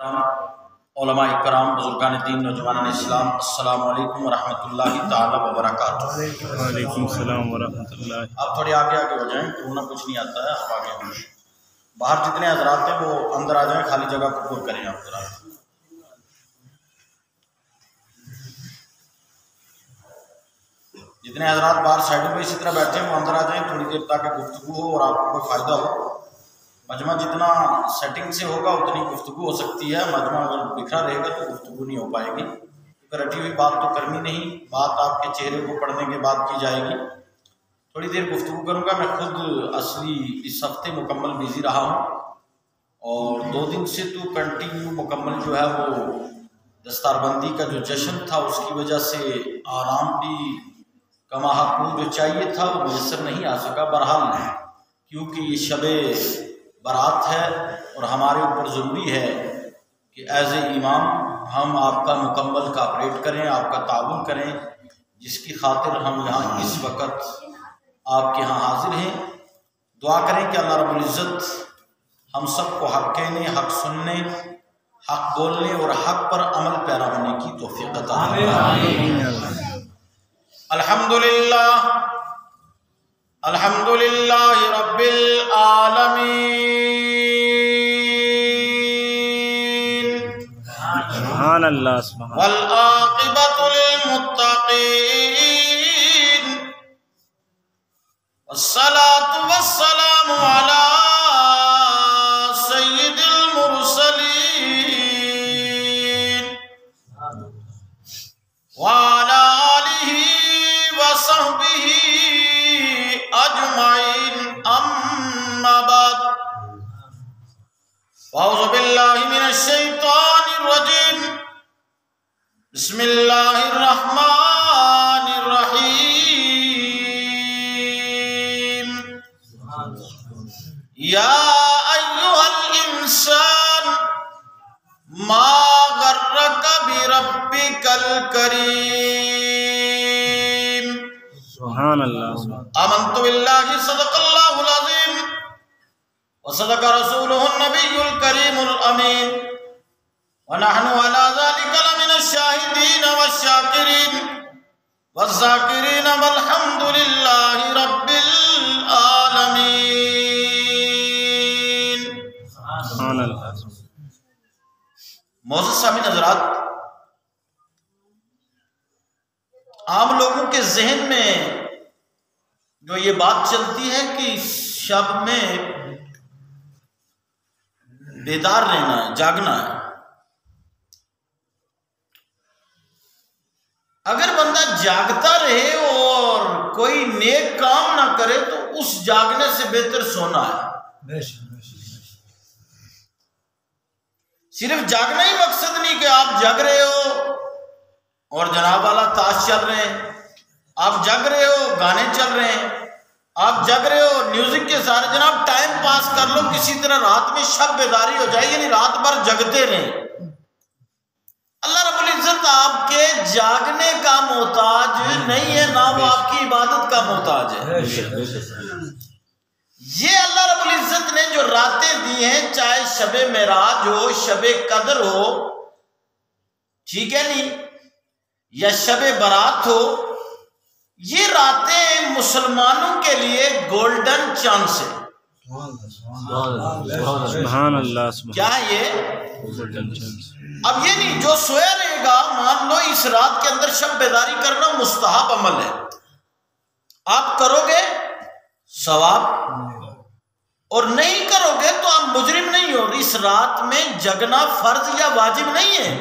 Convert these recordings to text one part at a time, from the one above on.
علماء اکرام، بزرگان دین، نوجوانان اسلام، السلام علیکم ورحمۃ اللہ تعالی وبرکاتہ۔ وعلیکم السلام ورحمۃ اللہ۔ آپ تھوڑے آگے ہو جائیں، ٹورنا کچھ نہیں آتا ہے، آپ آگے ہوں۔ باہر جتنے حضرات ہیں وہ اندر آ جائیں، خالی جگہ کو پر کریں آپ ذرا۔ جتنے حضرات باہر سائڈوں پہ اسی طرح بیٹھے ہیں وہ اندر آ جائیں تھوڑی دیر، تاکہ گفتگو ہو اور آپ کو فائدہ ہو۔ مجمع جتنا سیٹنگ سے ہوگا اتنی گفتگو ہو سکتی ہے، مجمع اگر بکھرا رہے گا تو گفتگو نہیں ہو پائے گی، کیونکہ رٹی ہوئی بات تو کرنی نہیں، بات آپ کے چہرے کو پڑھنے کے بعد کی جائے گی۔ تھوڑی دیر گفتگو کروں گا۔ میں خود اصلی اس ہفتے مکمل بیزی رہا ہوں، اور 2 دن سے تو کنٹینیو مکمل جو ہے وہ دستار بندی کا جو جشن تھا اس کی وجہ سے آرام بھی کما حق جو چاہیے تھا وہ میسر نہیں آ سکا۔ بہرحال کیونکہ یہ شب برات ہے اور ہمارے اوپر ضروری ہے کہ ایز اے امام ہم آپ کا مکمل کاپریٹ کریں، آپ کا تعاون کریں، جس کی خاطر ہم یہاں اس وقت آپ کے ہاں حاضر ہیں۔ دعا کریں کہ اللہ رب العزت ہم سب کو حق کہنے، حق سننے، حق بولنے اور حق پر عمل پیرا ہونے کی توفیق عطا فرمائے۔ الحمدللہ الحمدللہ رب العالمین، سبحان اللہ، سبحان اللہ، والعاقبۃ للمتقین، والصلاة والسلام علی سید المرسلین، وعلی آلہ وصحبہ اجمعین، اما بعد، اعوذ باللہ من الشیطان الرجیم، بسم اللہ الرحمن الرحیم، یا ایہا الانسان ما غرک بربک الکریم، سبحان اللہ، سبحان آمنت باللہ صدق اللہ العظیم وصدق رسولہ النبی الکریم الامین، ونحن علی ذلک لمن الشاہدین والشاکرین والذاکرین والحمد للہ رب العالمین۔ اللہ۔ معزز سامعین حضرات، عام لوگوں کے ذہن میں جو یہ بات چلتی ہے کہ شب میں بیدار رہنا ہے، جاگنا ہے، اگر بندہ جاگتا رہے اور کوئی نیک کام نہ کرے تو اس جاگنے سے بہتر سونا ہے۔ صرف جاگنا ہی مقصد نہیں کہ آپ جگ رہے ہو اور جناب والا تاش چل رہے ہیں، آپ جگ رہے ہو گانے چل رہے ہیں، آپ جگ رہے ہو میوزک کے سارے، جناب ٹائم پاس کر لو کسی طرح، رات میں شب بیداری ہو جائے، یعنی رات بھر جگتے رہیں۔ اللہ رب العزت آپ کے جاگنے کا محتاج نہیں ہے، نہ وہ آپ کی عبادت کا محتاج ہے۔ یہ اللہ رب العزت نے جو راتیں دی ہیں، چاہے شب معراج ہو، شب قدر ہو، ٹھیک ہے نہیں، یا شب برات ہو، یہ راتیں مسلمانوں کے لیے گولڈن چانس ہے۔ سبحان اللہ، کیا ہے یہ؟ اب یہ نہیں جو سویا رہے گا، مان لو اس رات کے اندر شب بیداری کرنا مستحب عمل ہے، آپ کرو گے ثواب، اور نہیں کرو گے تو آپ مجرم نہیں ہو۔ اس رات میں جگنا فرض یا واجب نہیں ہے،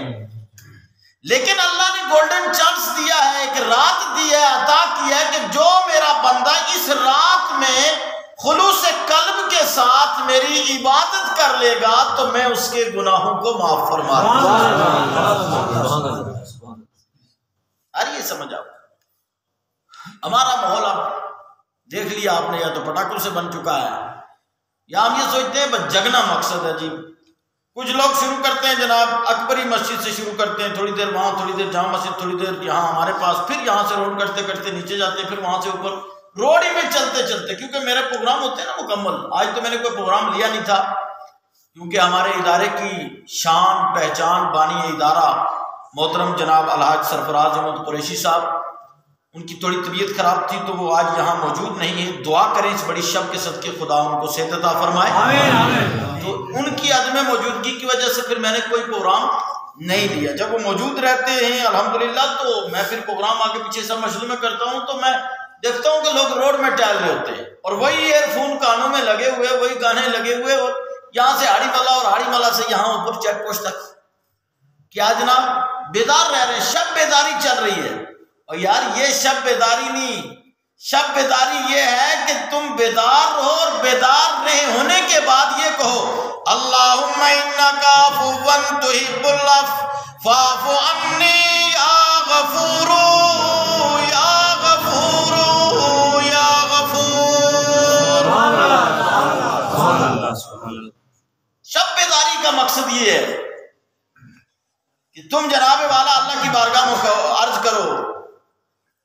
لیکن اللہ نے گولڈن چانس دیا ہے، ایک رات دی ہے، عطا کیا ہے کہ جو میرا بندہ اس رات میں خلوص قلب کے ساتھ میری عبادت کر لے گا تو میں اس کے گناہوں کو معاف فرما دوں گا۔ یہ سمجھ آؤ، ہمارا ماحول اب دیکھ لیا آپ نے، یا تو پٹاخوں سے بن چکا ہے، یا ہم یہ سوچتے ہیں بس جگنا مقصد ہے۔ جی کچھ لوگ شروع کرتے ہیں جناب اکبری مسجد سے شروع کرتے ہیں، تھوڑی دیر وہاں، تھوڑی دیر جامع مسجد، تھوڑی دیر یہاں ہمارے پاس، پھر یہاں سے روڈ کرتے کرتے نیچے جاتے ہیں، پھر وہاں سے اوپر، روڈ ہی میں چلتے چلتے، کیونکہ میرے پروگرام ہوتے ہیں نا مکمل، آج تو میں نے کوئی پروگرام لیا نہیں تھا، کیونکہ ہمارے ادارے کی شان پہچان بانی ادارہ محترم جناب الحاج سرفراز احمد قریشی صاحب، ان کی تھوڑی طبیعت خراب تھی تو وہ آج یہاں موجود نہیں ہیں. دعا کریں اس بڑی شب کے صدقے خدا ان کو صحت عطا فرمائے. تو ان کی عدم موجودگی کی وجہ سے پھر میں نے کوئی پروگرام نہیں لیا. جب وہ موجود رہتے ہیں الحمدللہ تو میں پھر پروگرام آگے پیچھے سب مشغول میں کرتا ہوں، تو میں دیکھتا ہوں کہ لوگ روڈ میں ٹہل رہے ہوتے ہیں اور وہی ایئر فون کانوں میں لگے ہوئے، وہی گانے لگے ہوئے، اور یہاں سے ہاڑی ملا اور ہاڑی ملا سے یہاں اوپر چیک پوسٹ تک. کیا جناب بیدار رہ رہے ہیں، شب بیداری چل رہی ہے. اور یار یہ شب بیداری نہیں، شب بیداری یہ ہے کہ تم بیدار رہو اور بیدار رہے ہونے کے بعد یہ کہو اللہم انک عفو تحب العفو فاعف عنی یا غفور یا غفور یا غفور. شب بیداری کا مقصد یہ ہے کہ تم جناب والا اللہ کی بارگاہ میں عرض کرو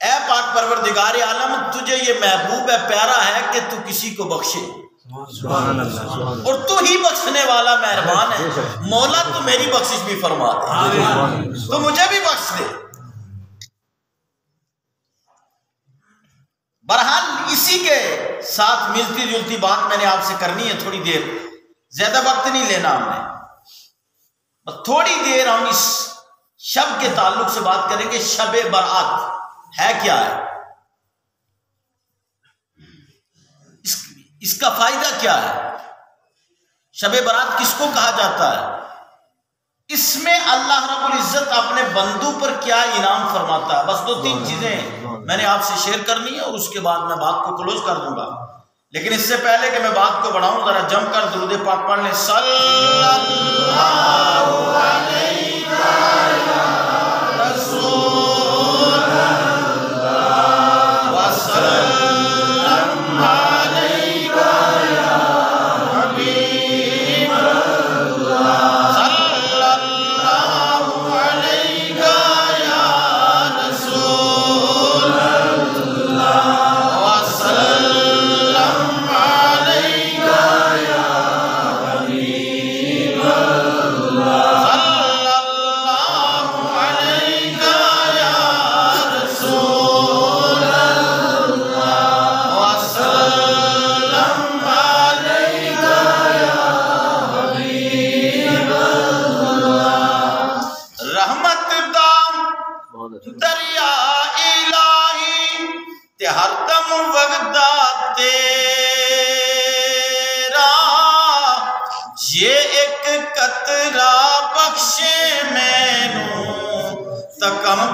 اے پاک پروردگار عالم، تجھے یہ محبوب ہے، پیارا ہے کہ تو کسی کو بخشے، اور تو ہی بخشنے والا مہربان ہے. مولا تو میری بخشش بھی فرما دے، تو مجھے بھی بخش دے. بہرحال اسی کے ساتھ ملتی جلتی بات میں نے آپ سے کرنی ہے تھوڑی دیر، زیادہ وقت نہیں لینا ہم نے، بس تھوڑی دیر ہم اس شب کے تعلق سے بات کریں گے. شب برات ہے کیا ہے، اس کا فائدہ کیا ہے، شب برات کس کو کہا جاتا ہے، اس میں اللہ رب العزت اپنے بندوں پر کیا انعام فرماتا ہے. بس 2-3 چیزیں میں نے آپ سے شیئر کرنی ہے اور اس کے بعد میں بات کو کلوز کر دوں گا. لیکن اس سے پہلے کہ میں بات کو بڑھاؤں ذرا جم کر درود پاک پڑھ لیں. صلی اللہ علیہ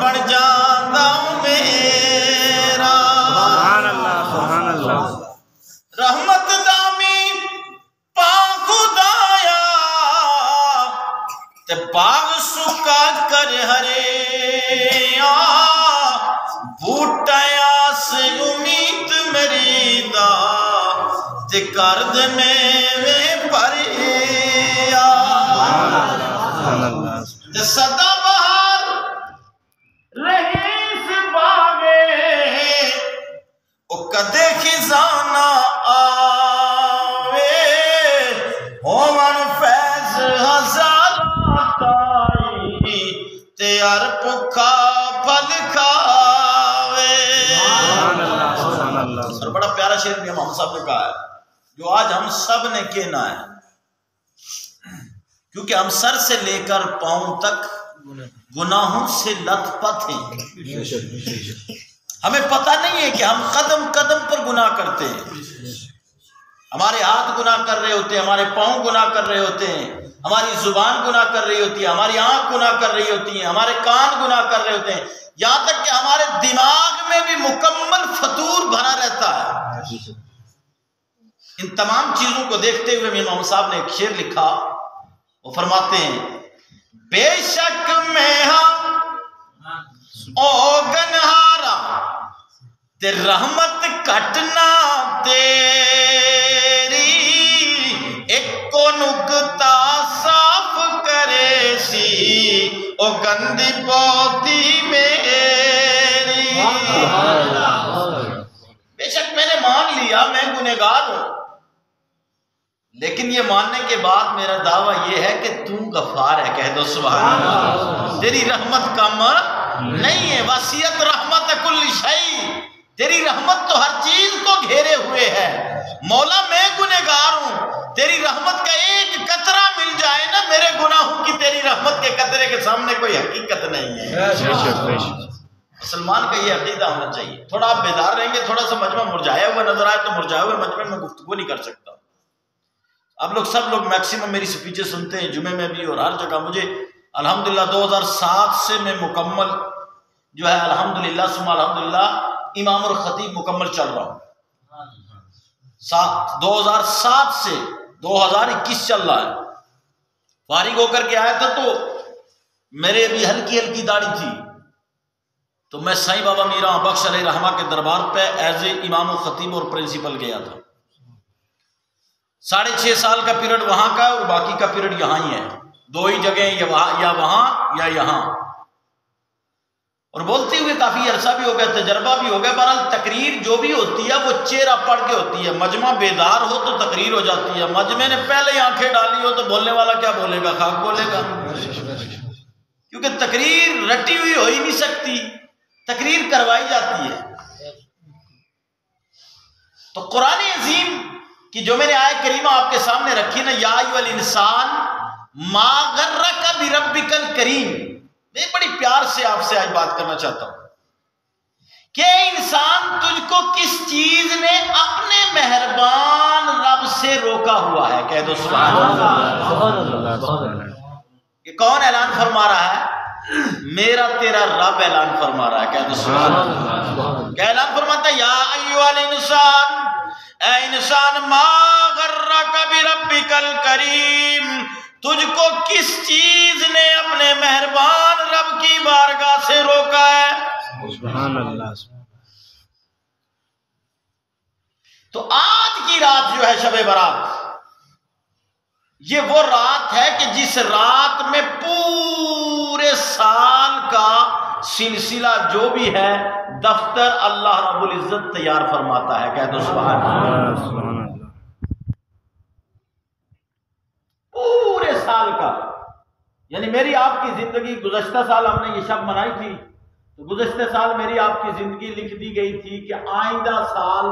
بن جانا میرا. سبحان اللہ سبحان اللہ. رحمت دامی پا خدایا تے باغ سکا کر ہریا بوٹایا سے امید میری دا تے کرد میں پریا تے صدا کدے خزانہ آوے ہومن فیض ہزار تائی تیار پکھا پھل کھاوے. اور بڑا پیارا شعر بھی ہم سب نے کہا ہے جو آج ہم سب نے کہنا ہے، کیونکہ ہم سر سے لے کر پاؤں تک گناہوں سے لت پت ہیں. ہمیں پتہ نہیں ہے کہ ہم قدم قدم پر گناہ کرتے ہیں. ہمارے ہاتھ گناہ کر رہے ہوتے ہیں، ہمارے پاؤں گناہ کر رہے ہوتے ہیں، ہماری زبان گناہ کر رہی ہوتی ہے، ہماری آنکھ گناہ کر رہی ہوتی ہیں، ہمارے کان گناہ کر رہے ہوتے ہیں، یہاں تک کہ ہمارے دماغ میں بھی مکمل فتور بھرا رہتا ہے. ان تمام چیزوں کو دیکھتے ہوئے امام صاحب نے ایک شعر لکھا، وہ فرماتے ہیں بے شک میں ہم او گنہارا تے رحمت کٹنا تیری ایک کو نکتا صاف کرے سی او گندی پوتی میری. بے شک میں نے مان لیا میں گنہگار ہوں، لیکن یہ ماننے کے بعد میرا دعویٰ یہ ہے کہ تو غفار ہے، کہہ دو سبحان اللہ۔ تیری رحمت کم نہیں ہے، وسعت رحمت کل شیء، تیری رحمت تو ہر چیز کو گھیرے ہوئے ہے۔ مولا میں گنہگار ہوں، تیری رحمت کا ایک قطرہ مل جائے نا میرے گناہوں کی، تیری رحمت کے قطرے کے سامنے کوئی حقیقت نہیں ہے۔ مسلمان کا یہ عقیدہ ہونا چاہیے۔ تھوڑا آپ بیدار رہیں گے، تھوڑا سا مجمع مرجھایا ہوا نظر آئے تو مرجھائے ہوئے مجمع میں گفتگو نہیں کر سکتا۔ آپ لوگ سب لوگ میکسیمم میری سپیچیں سنتے ہیں، جمعے میں بھی اور ہر جگہ۔ مجھے الحمدللہ 2007 سے میں مکمل جو ہے الحمدللہ ثم الحمدللہ امام اور خطیب مکمل چل رہا ہوں۔ 2007 سے 2021 چل رہا ہے۔ فارغ ہو کر کے آیا تھا تو میرے ابھی ہلکی ہلکی داڑھی تھی، تو میں سائیں بابا میرا بخش علیہ رحمہ کے دربار پہ ایز اے امام و خطیب اور پرنسپل گیا تھا۔ 6.5 سال کا پیریڈ وہاں کا اور باقی کا پیریڈ یہاں ہی ہے، دو ہی جگہ، یا وہاں یا یہاں۔ اور بولتے ہوئے کافی عرصہ بھی ہو گیا، تجربہ بھی ہو گیا۔ بہرحال تقریر جو بھی ہوتی ہے وہ چہرہ پڑھ کے ہوتی ہے، مجمع بیدار ہو تو تقریر ہو جاتی ہے، مجمع نے پہلے ہی آنکھیں ڈالی ہو تو بولنے والا کیا بولے گا، خاک بولے گا، کیونکہ تقریر رٹی ہوئی ہو ہی نہیں سکتی، تقریر کروائی جاتی ہے۔ تو قرآن عظیم کہ جو میں نے آیت کریمہ آپ کے سامنے رکھی نا، یا ایھا الانسان ما غرک بربک الکریم، میں بڑی پیار سے آپ سے آج بات کرنا چاہتا ہوں کہ انسان تجھ کو کس چیز نے اپنے مہربان رب سے روکا ہوا ہے، کہہ دو سبحان اللہ۔ یہ کون اعلان فرما رہا ہے؟ میرا تیرا رب اعلان فرما رہا ہے، کہہ دو سبحان اللہ۔ کیا اعلان فرماتا ہے؟ یا ایھا الانسان، اے انسان، ما غرک بربک الکریم، تجھ کو کس چیز نے اپنے مہربان رب کی بارگاہ سے روکا ہے؟ سبحان اللہ۔ تو آج کی رات جو ہے شب برات، یہ وہ رات ہے کہ جس رات میں پورے سال کا سلسلہ جو بھی ہے دفتر اللہ رب العزت تیار فرماتا ہے، کہہ دو سبحان اللہ۔ پورے سال کا، یعنی میری آپ کی زندگی، گزشتہ سال ہم نے یہ شب منائی تھی، تو گزشتہ سال میری آپ کی زندگی لکھ دی گئی تھی کہ آئندہ سال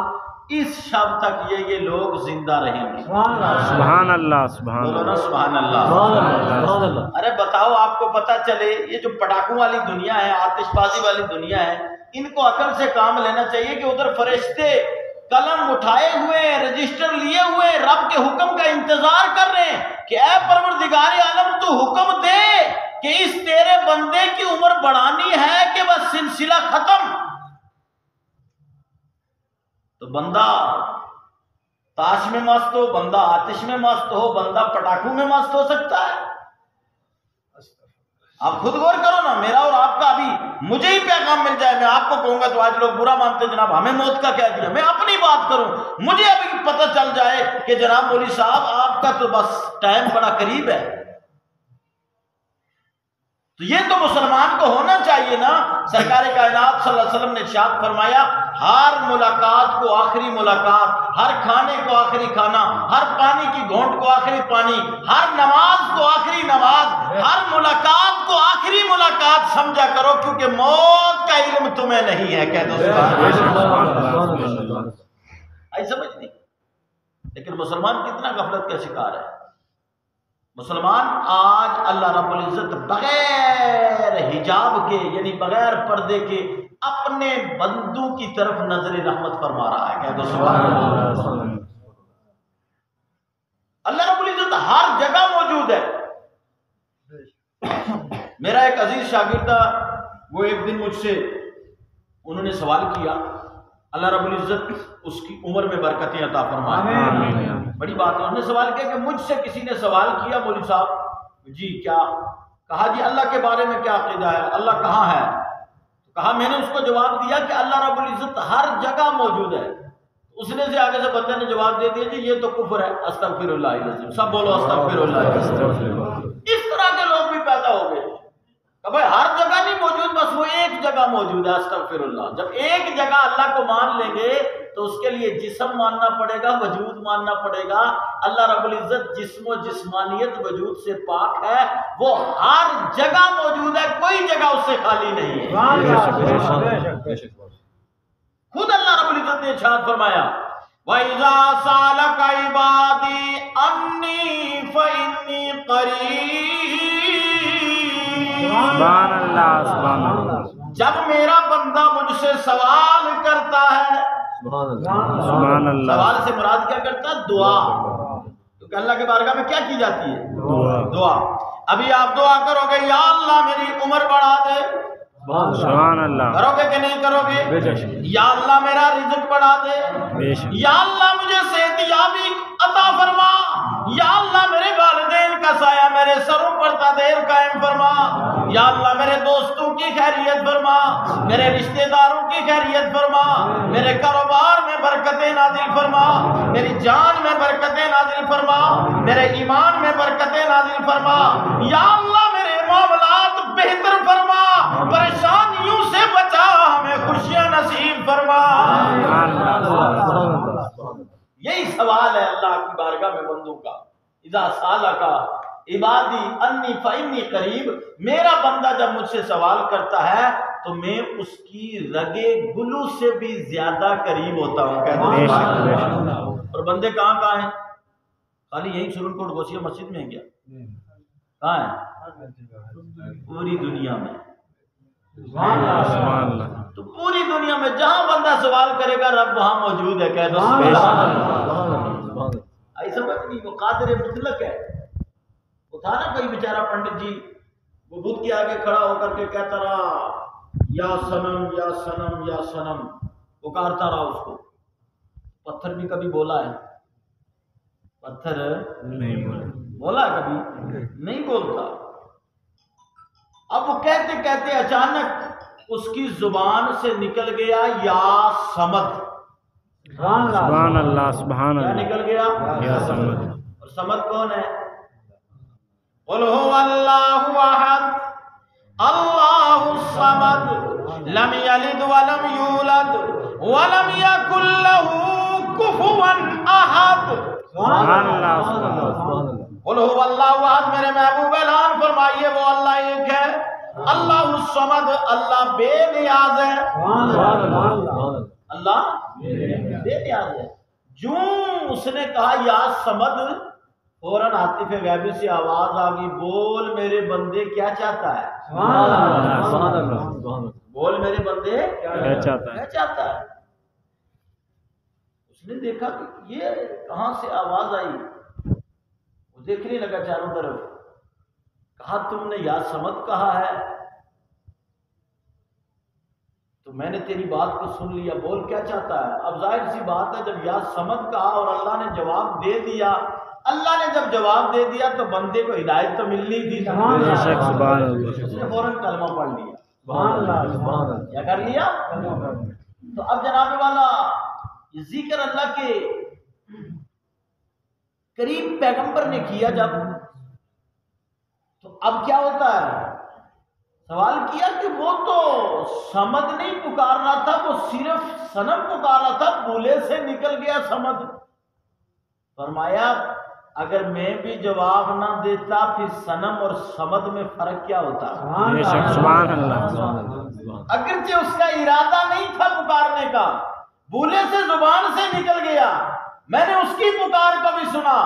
اس شب تک یہ لوگ زندہ رہیں گے۔ سبحان اللہ، سبحان اللہ، سبحان اللہ۔ ارے بتاؤ، آپ کو پتا چلے یہ جو پٹاخوں والی دنیا ہے، آتش بازی والی دنیا ہے، ان کو عقل سے کام لینا چاہیے کہ ادھر فرشتے قلم اٹھائے ہوئے، رجسٹر لیے ہوئے، رب کے حکم کا انتظار کر رہے ہیں کہ اے پروردگار عالم تو حکم دے کہ اس تیرے بندے کی عمر بڑھانی ہے کہ بس سلسلہ ختم۔ تو بندہ تاش میں مست ہو، بندہ آتش میں مست ہو، بندہ پٹاخوں میں مست ہو سکتا ہے؟ آپ خود غور کرو نا، میرا اور آپ کا ابھی مجھے ہی پیغام مل جائے، میں آپ کو کہوں گا تو آج لوگ برا مانتے جناب ہمیں موت کا کہہ دیا۔ میں اپنی بات کروں، مجھے ابھی پتہ چل جائے کہ جناب مولوی صاحب آپ کا تو بس ٹائم بڑا قریب ہے، تو یہ تو مسلمان کو ہونا چاہیے نا۔ سرکار کائنات صلی اللہ علیہ وسلم نے ارشاد فرمایا، ہر ملاقات کو آخری ملاقات، ہر کھانے کو آخری کھانا، ہر پانی کی گھونٹ کو آخری پانی، ہر نماز کو آخری نماز، ہر ملاقات کو آخری ملاقات سمجھا کرو، کیونکہ موت کا علم تمہیں نہیں ہے، کہہ دو آئی سمجھ نہیں۔ لیکن مسلمان کتنا غفلت کا شکار ہے۔ مسلمان آج اللہ رب العزت بغیر حجاب کے، یعنی بغیر پردے کے، اپنے بندوں کی طرف نظر رحمت فرما رہا ہے، کہہ دو سبحان اللہ۔ اللہ رب العزت ہر جگہ موجود ہے۔ میرا ایک عزیز شاگرد تھا، وہ ایک دن مجھ سے انہوں نے سوال کیا، اللہ رب العزت اس کی عمر میں برکتیں عطا فرمائے، بڑی بات ہے۔ انہوں نے سوال کیا کہ مجھ سے کسی نے سوال کیا، مولوی صاحب جی کیا؟ کہا جی اللہ کے بارے میں کیا عقیدہ ہے، اللہ کہاں ہے؟ کہا میں نے اس کو جواب دیا کہ اللہ رب العزت ہر جگہ موجود ہے۔ اس نے سے آگے سے بندے نے جواب دے دیا جی یہ تو کفر ہے، استغفر اللہ العظیم، سب بولو استغفر اللہ العظیم۔ اس طرح کے لوگ بھی پیدا ہو گئے کہ بھائی ہر جگہ نہیں موجود، بس وہ ایک جگہ موجود ہے، استغفر اللہ۔ جب ایک جگہ اللہ کو مان لیں گے تو اس کے لیے جسم ماننا پڑے گا، وجود ماننا پڑے گا، اللہ رب العزت جسم و جسمانیت وجود سے پاک ہے، وہ ہر جگہ موجود ہے، کوئی جگہ اس سے خالی نہیں ہے۔ خود اللہ رب العزت نے ارشاد فرمایا وَإِذَا سَأَلَكَ عِبَادِي عَنِّي فَإِنِّي قَرِيبٌ۔ سبحان اللہ سبحان اللہ، جب میرا بندہ مجھ سے سوال کرتا ہے، سبحان اللہ، سوال سے مراد کیا کرتا ہے؟ دعا، کیونکہ اللہ کے بارگاہ میں کیا کی جاتی ہے؟ دعا۔ ابھی آپ دعا کرو گے یا اللہ میری عمر بڑھا دے، سبحان اللہ، کرو گے کہ نہیں کرو گے؟ یا اللہ میرا رزق بڑھا دے، یا اللہ مجھے صحت یابی عطا فرما، یا اللہ میرے والدین کا سایہ میرے سروں پر دیر قائم فرما، یا اللہ میرے دوستوں کی خیریت فرما، میرے رشتہ داروں کی خیریت فرما، میرے کاروبار میں برکتیں نازل فرما، میری جان میں برکتیں نازل فرما، میرے ایمان میں برکتیں نازل فرما، یا اللہ میرے معاملات بہتر فرما، پریشانیوں سے بچا، ہمیں خوشیاں نصیب فرما۔ یہی سوال ہے اللہ کی بارگاہ میں بندوں کا، اذا سالک عبادی انی فانی قریب، میرا بندہ جب مجھ سے سوال کرتا ہے تو میں اس کی رگے گلو سے بھی زیادہ قریب ہوتا ہوں۔ کہتے ہیں اور بندے کہاں کہاں ہیں؟ خالی یہی سرن کوٹ گوسیہ مسجد میں ہے کیا؟ کہاں ہے؟ پوری دنیا میں۔ سبحان اللہ، تو پوری دنیا میں جہاں بندہ سوال کرے گا رب وہاں موجود ہے۔ کہہ دو سبحان اللہ۔ آئی سمجھ نہیں، وہ قادر مطلق ہے۔ وہ تھا نا کوئی بیچارہ پنڈت جی، وہ بدھ کے آگے کھڑا ہو کر کے کہتا رہا یا سنم یا سنم یا سنم، پکارتا رہا اس کو۔ پتھر بھی کبھی بولا ہے؟ پتھر نہیں بولا کبھی نہیں بولتا۔ اب وہ کہتے کہتے اچانک اس کی زبان سے نکل گیا یا سمد۔ سبحان اللہ سبحان کیا اللہ، نکل گیا؟ یا سمد۔ اور سمد کون ہے؟ قل هو اللہ احد اللہ الصمد لم یلد ولم یولد ولم یکن له کفوا احد۔ سبحان اللہ سبحان اللہ، قل هو اللہ احد، میرے محبوب اعلان فرمائیے وہ اللہ ایک ہے، اللہ الصمد، اللہ بے نیاز ہے، اللہ بے نیاز ہے۔ جو اس نے کہا یا سمد، فوراً عاطف غیبی سے آواز آ گئی، بول میرے بندے کیا چاہتا ہے؟ بول میرے بندے کیا چاہتا ہے؟ کیا چاہتا ہے؟ اس نے دیکھا کہ یہ کہاں سے آواز آئی، وہ دیکھنے لگا چاروں طرف، کہا تم نے یا سمد کہا ہے تو میں نے تیری بات کو سن لیا، بول کیا چاہتا ہے؟ اب ظاہر سی بات ہے جب یا سمد کہا اور اللہ نے جواب دے دیا، اللہ نے جب جواب دے دیا تو بندے کو ہدایت تو ملنی تھی، بے شک سبحان اللہ، اس نے فوراً کلمہ پڑھ لیا۔ کیا کر لیا؟ تو اب جناب والا یہ ذکر اللہ کے قریب پیغمبر نے کیا جب، تو اب کیا ہوتا ہے؟ سوال کیا کہ وہ تو سمد نہیں پکارنا تھا، وہ صرف صنم پکارنا تھا، بولے سے نکل گیا سمد۔ فرمایا اگر میں بھی جواب نہ دیتا پھر صنم اور سمد میں فرق کیا ہوتا؟ بے شک سبحان اللہ، اگرچہ اس کا ارادہ نہیں تھا پکارنے کا، بولے سے زبان سے نکل گیا، میں نے اس کی پکار کو بھی سنا۔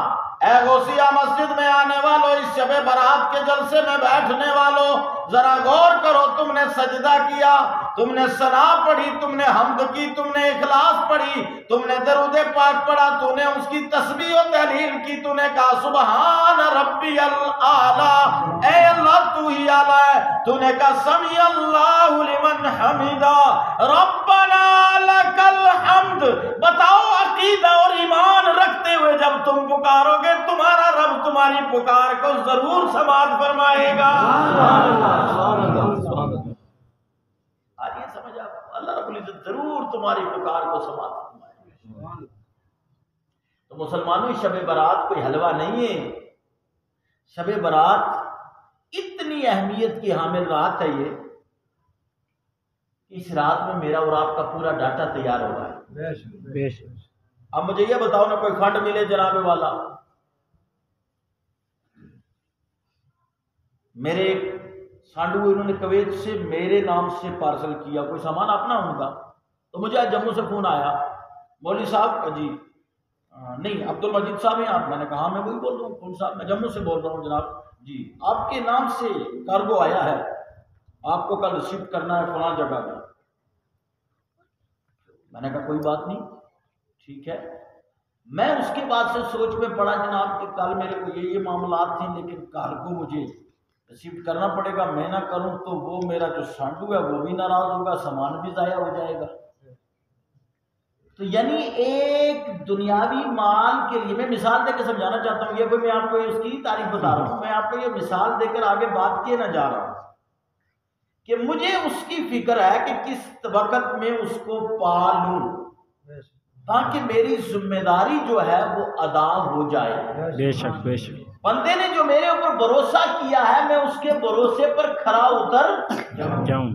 اے غوثیہ مسجد میں آنے والوں، اس شب برات کے جلسے میں بیٹھنے والوں، ذرا غور کرو، تم نے سجدہ کیا، تم نے ثنا پڑھی، تم نے حمد کی، تم نے اخلاص پڑھی، تم نے درود پاک پڑھا، تو نے اس کی تسبیح و تحلیل کی، تو نے کہا سبحان ربی الاعلی، اے اللہ تو ہی اعلی ہے، تو نے کہا سمیع اللہ لمن حمدہ ربنا لک الحمد۔ بتاؤ عقیدہ اور ایمان رکھتے ہوئے جب تم پکارو گے تمہارا رب تمہاری پکار کو ضرور سماعت فرمائے گا۔ آئیے سمجھ آپ، اللہ رب العزت ضرور تمہاری پکار کو سماعت فرمائے گا۔ تو مسلمانوں شب برات کوئی حلوہ نہیں ہے، شب برات اتنی اہمیت کی حامل رات ہے یہ، اس رات میں میرا اور آپ کا پورا ڈاٹا تیار ہو رہا ہے۔ بے شک، اب مجھے یہ بتاؤ نا، کوئی فنڈ ملے جناب والا، میرے سانڈو انہوں نے کویت سے میرے نام سے پارسل کیا، کوئی سامان اپنا ان کا، تو مجھے آج جموں سے فون آیا، مولوی صاحب جی نہیں عبد المجید صاحب ہیں آپ؟ میں نے کہا میں وہی بول رہا ہوں، کون صاحب؟ میں جموں سے بول رہا ہوں جناب، جی آپ کے نام سے کارگو آیا ہے، آپ کو کل ریسیو کرنا ہے فلاں جگہ میں۔ میں نے کہا کوئی بات نہیں، ٹھیک ہے۔ میں اس کے بعد سے سوچ میں پڑا جناب کہ کل میرے کو یہ معاملات تھے، لیکن کارگو مجھے ریسیو کرنا پڑے گا، میں نہ کروں تو وہ میرا جو سانڈو ہے وہ بھی ناراض ہوگا، سامان بھی ضائع ہو جائے گا۔ تو یعنی ایک دنیاوی مال کے لیے، میں مثال دے کے سمجھانا چاہتا ہوں، یہ کوئی میں آپ کو اس کی تعریف بتا رہا ہوں، میں آپ کو یہ مثال دے کر آگے بات کیے نہ جا رہا ہوں کہ مجھے اس کی فکر ہے کہ کس وقت میں اس کو پالوں تاکہ میری ذمہ داری جو ہے وہ ادا ہو جائے۔ بے شک بے شک، بندے نے جو میرے اوپر بھروسہ کیا ہے میں اس کے بھروسے پر کھرا اتر جاؤں۔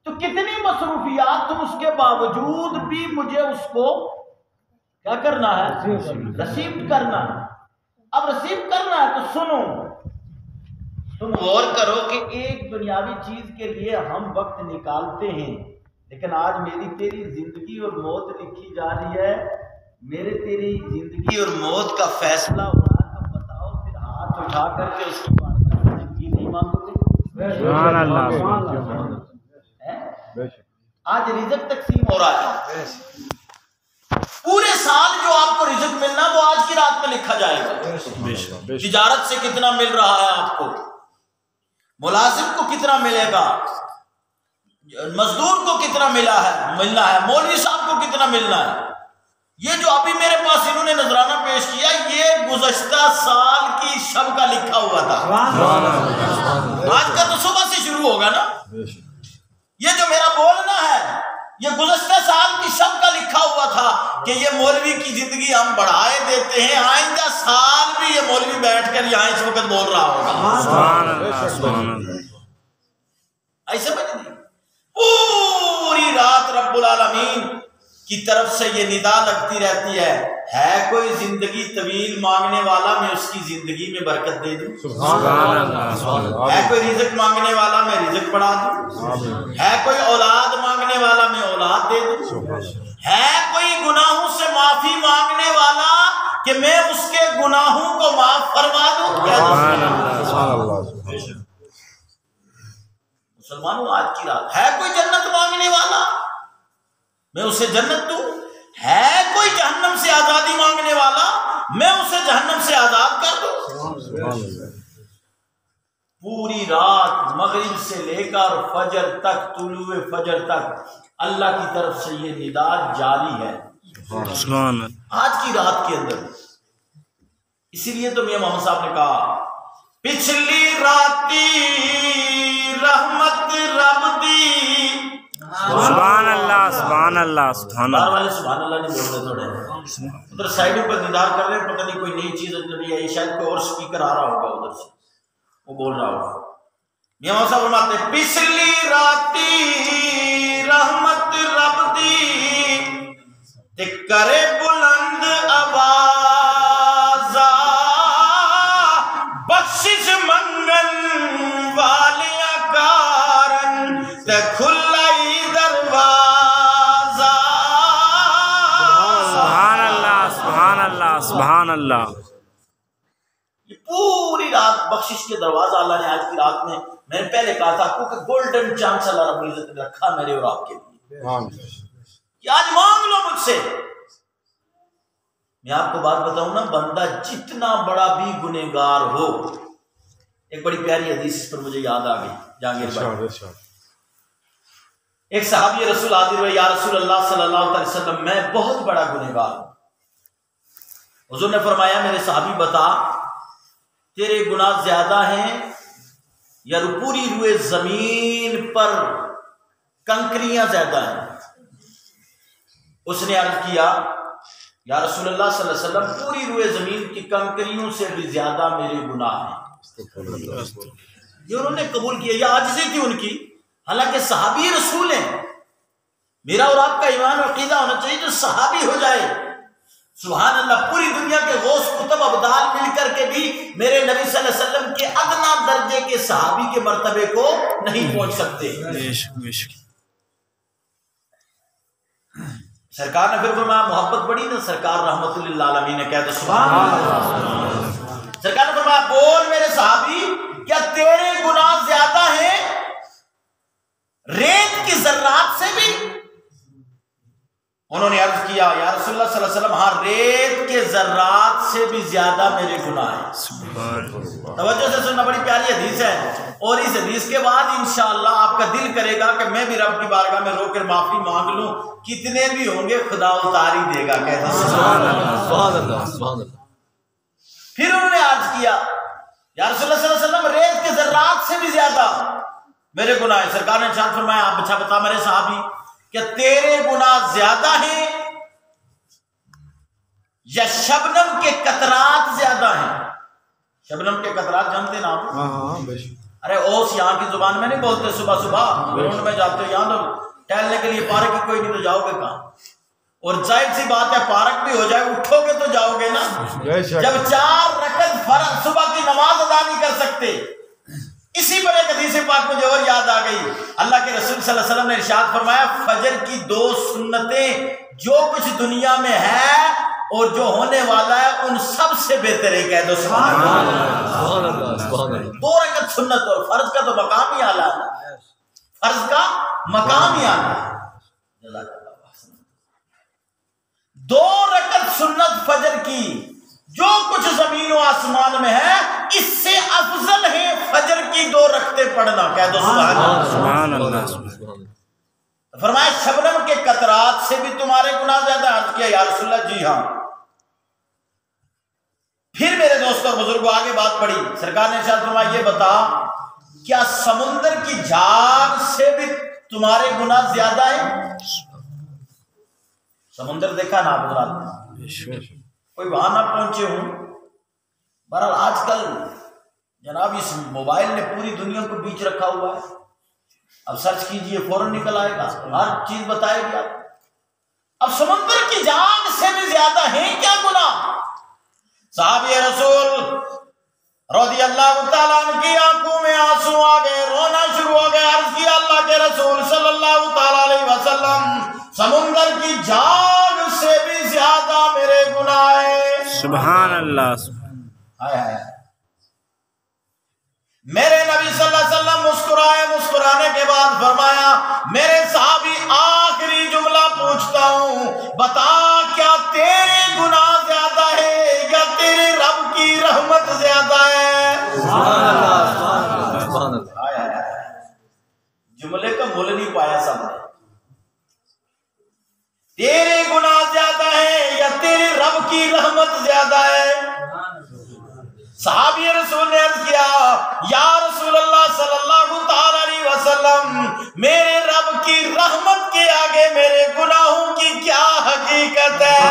تو کتنی مصروفیات اس کے باوجود بھی مجھے اس کو کیا کرنا ہے؟ ریسیو کرنا ہے۔ اب ریسیو کرنا ہے تو سنو، تم غور کرو کہ ایک دنیاوی چیز کے لیے ہم وقت نکالتے ہیں، لیکن آج میری تیری زندگی اور موت لکھی جا رہی ہے، میرے تیری زندگی اور موت کا فیصلہ ہو رہا ہے، تو بتاؤ پھر ہاتھ اٹھا کر کے اس کی زندگی نہیں مانگتے؟ سبحان اللہ سبحان اللہ۔ آج رزق تقسیم ہو رہا ہے، پورے سال جو آپ کو رزق ملنا وہ آج کی رات میں لکھا جائے گا۔ تجارت سے کتنا مل رہا ہے آپ کو، ملازم کو کتنا ملے گا، مزدور کو کتنا ملنا ہے، مولوی صاحب کو کتنا ملنا ہے۔ یہ جو ابھی میرے پاس انہوں نے نذرانہ پیش کیا، یہ گزشتہ سال کی شب کا لکھا ہوا تھا، آج کا تو صبح سے شروع ہوگا نا۔ یہ جو میرا بولنا ہے یہ گزشتہ سال کی شب کا لکھا ہوا تھا کہ یہ مولوی کی زندگی ہم بڑھائے دیتے ہیں، آئندہ سال بھی یہ مولوی بیٹھ کر یہاں اس وقت بول رہا ہوگا۔ سبحان اللہ سبحان اللہ۔ ایسے میں نہیں، پوری رات رب العالمین کی طرف سے یہ ندا لگتی رہتی ہے کوئی زندگی طویل مانگنے والا، میں اس کی زندگی میں برکت دے دوں۔ سبحان اللہ۔ ہے کوئی رزق مانگنے والا، میں رزق بڑھا دوں۔ ہے کوئی اولاد مانگنے والا، میں اولاد دے دوں۔ ہے کوئی گناہوں سے معافی مانگنے والا کہ میں اس کے گناہوں کو معاف فرما دوں۔ سبحان اللہ سبحان اللہ۔ مسلمانوں آج کی رات ہے کوئی جنت مانگنے والا، میں اسے جنت دوں۔ ہے کوئی جہنم سے آزادی مانگنے والا، میں اسے جہنم سے آزاد کر دوں۔ پوری رات مغرب سے لے کر فجر تک، طلوع فجر تک اللہ کی طرف سے یہ ندا جاری ہے سبحان آج کی رات کے اندر۔ اسی لیے تو میاں محمد صاحب نے کہا پچھلی راتی رحمت رب دی۔ سبحان اللہ سبحان اللہ سبحان باہر اللہ۔ والے سبحان اللہ نہیں بول رہے، تھوڑے ادھر سائڈوں پر دیدار کر رہے ہیں، پتہ نہیں کوئی نئی چیز اجنبی ہے، شاید کوئی اور سپیکر آ رہا ہوگا ادھر سے، وہ بول رہا ہوگا۔ میاں محمد صاحب فرماتے ہیں پچھلی راتی رحمت رب دی تے کرے بلند آوازا، بخشش منگن والیاں کارن تے کھلائی دروازہ۔ سبحان اللہ سبحان اللہ سبحان اللہ۔ یہ پوری رات بخشش کے دروازہ اللہ نے آج کی رات میں نے پہلے کہا تھا کیونکہ گولڈن چانس اللہ رب العزت نے رکھا میرے اور آپ کے لیے کہ آج مانگ لو مجھ سے۔ میں آپ کو بات بتاؤں نا، بندہ جتنا بڑا بھی گنہگار ہو، ایک بڑی پیاری حدیث اس پر مجھے یاد آ گئی جہانگیر بھائی۔ ایک صحابی رسول حاضر ہوئے، یا رسول اللہ صلی اللہ علیہ وسلم میں بہت بڑا گنہگار ہوں۔ حضور نے فرمایا میرے صحابی بتا تیرے گناہ زیادہ ہیں یا پوری روئے زمین پر کنکریاں زیادہ ہیں؟ اس نے عرض کیا یا رسول اللہ صلی اللہ علیہ وسلم پوری روئے زمین کی کنکریوں سے بھی زیادہ میرے گناہ ہیں۔ یہ انہوں نے قبول کیا، یہ عاجزی تھی ان کی، حالانکہ صحابی رسول ہیں۔ میرا اور آپ کا ایمان اور عقیدہ ہونا چاہیے جو صحابی ہو جائے، سبحان اللہ، پوری دنیا کے غوث کتب ابدال مل کر کے بھی میرے نبی صلی اللہ علیہ وسلم کے ادنا درجے کے صحابی کے مرتبے کو نہیں پہنچ سکتے۔ سرکار نے پھر فرمایا، محبت بڑی نا سرکار رحمت اللہ عالمین نے کہا تو سبحان اللہ۔ سرکار نے فرمایا، بول میرے صحابی، کیا تیرے گناہ زیادہ ہیں ریت کی ذرات سے بھی؟ انہوں نے عرض کیا، یا رسول اللہ صلی اللہ علیہ وسلم، ہاں ریت کے ذرات سے بھی زیادہ میرے گناہ ہیں۔ توجہ سے سننا، بڑی پیاری حدیث ہے، اور اس حدیث کے بعد انشاءاللہ آپ کا دل کرے گا کہ میں بھی رب کی بارگاہ میں رو کر معافی مانگ لوں، کتنے بھی ہوں گے خدا اتار ہی دے گا۔ کہتے ہیں سبحان اللہ سبحان اللہ سبحان اللہ۔ پھر انہوں نے عرض کیا، یا رسول اللہ صلی اللہ علیہ وسلم، ریت کے ذرات سے بھی زیادہ میرے گناہ ہیں۔ سرکار نے ارشاد فرمایا، آپ اچھا بتا میرے صحابی، کہ تیرے گناہ زیادہ ہیں یا شبنم کے قطرات زیادہ ہیں؟ شبنم کے قطرات جانتے نا آپ؟ ارے اوس یہاں کی زبان میں نہیں بولتے، صبح صبح گراؤنڈ میں جاتے ہو، یہاں تو ٹہلنے کے لیے پارک کی کوئی نہیں تو جاؤ گے کہاں؟ اور ظاہر سی بات ہے، پارک بھی ہو جائے اٹھو گے تو جاؤ گے نا۔ جب 4 رکعت فرض صبح کی نماز ادا نہیں کر سکتے، اسی پر ایک حدیث پاک مجھے اور یاد آ گئی، اللہ کے رسول صلی اللہ علیہ وسلم نے ارشاد فرمایا، فجر کی 2 سنتیں جو کچھ دنیا میں ہے اور جو ہونے والا ہے ان سب سے بہتر ہے۔ کہہ دو سبحان اللہ۔ 2 رکعت سنت، اور فرض کا تو مقام ہی اعلیٰ ہے، فرض کا مقام ہی اعلیٰ ہے۔ 2 رکعت سنت فجر کی جو کچھ زمین و آسمان میں ہے، اس سے افضل ہے فجر کی 2 رکعتیں پڑھنا۔ کہہ دو سبحان اللہ۔ فرمایا، شبنم کے قطرات سے بھی تمہارے گناہ زیادہ؟ عرض کیا، یا رسول اللہ جی ہاں۔ پھر میرے دوستوں بزرگوں آگے بات پڑھی، سرکار نے ارشاد فرمایا، یہ بتا کیا سمندر کی جھاگ سے بھی تمہارے گناہ زیادہ ہیں؟ سمندر دیکھا نا آپ حضرات، کوئی وہاں نہ پہنچے ہوں، بہرحال آج کل جناب اس موبائل نے پوری دنیا کو بیچ رکھا ہوا ہے، اب سرچ کیجئے فوراً نکل آئے گا، ہر چیز بتائے گی آپ۔ اب سمندر کی جھاگ سے بھی زیادہ ہیں کیا گناہ؟ صحابی رسول رضی اللہ تعالیٰ عنہ کی آنکھوں میں آنسو آ گئے، رونا شروع ہو گئے، عرض کیا، اللہ کے رسول صلی اللہ تعالیٰ علیہ وسلم، سمندر کی جھاگ سے بھی زیادہ میرے گناہ ہیں۔ سبحان اللہ۔ میرے نبی صلی اللہ علیہ وسلم مسکرائے، مسکرانے کے بعد فرمایا، میرے صحابی آخری جملہ پوچھتا ہوں، بتا کیا تیرے گناہ زیادہ ہے یا تیرے رب کی رحمت زیادہ ہے؟ سبحان اللہ سبحان اللہ۔ جملے کا مول نہیں پایا سامنے، تیرے گناہ زیادہ ہے یا تیرے رب کی رحمت زیادہ ہے؟ صحابی رسول نے عرض کیا، یا رسول اللہ صلی اللہ تعالی علیہ وسلم، میرے رب کی رحمت کے آگے میرے گناہوں کی کیا حقیقت ہے؟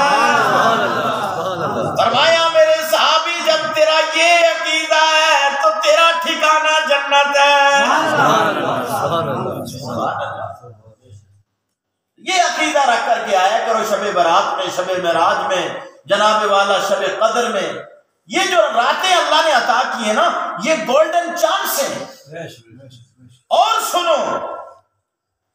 فرمایا، میرے صحابی، جب تیرا یہ عقیدہ ہے تو تیرا ٹھکانہ جنت ہے۔ یہ عقیدہ رکھ کر کے آیا کرو شب برات میں، شب معراج میں، جناب والا شب قدر میں۔ یہ جو راتیں اللہ نے عطا کی ہیں نا، یہ گولڈن چانس ہیں۔ اور سنو،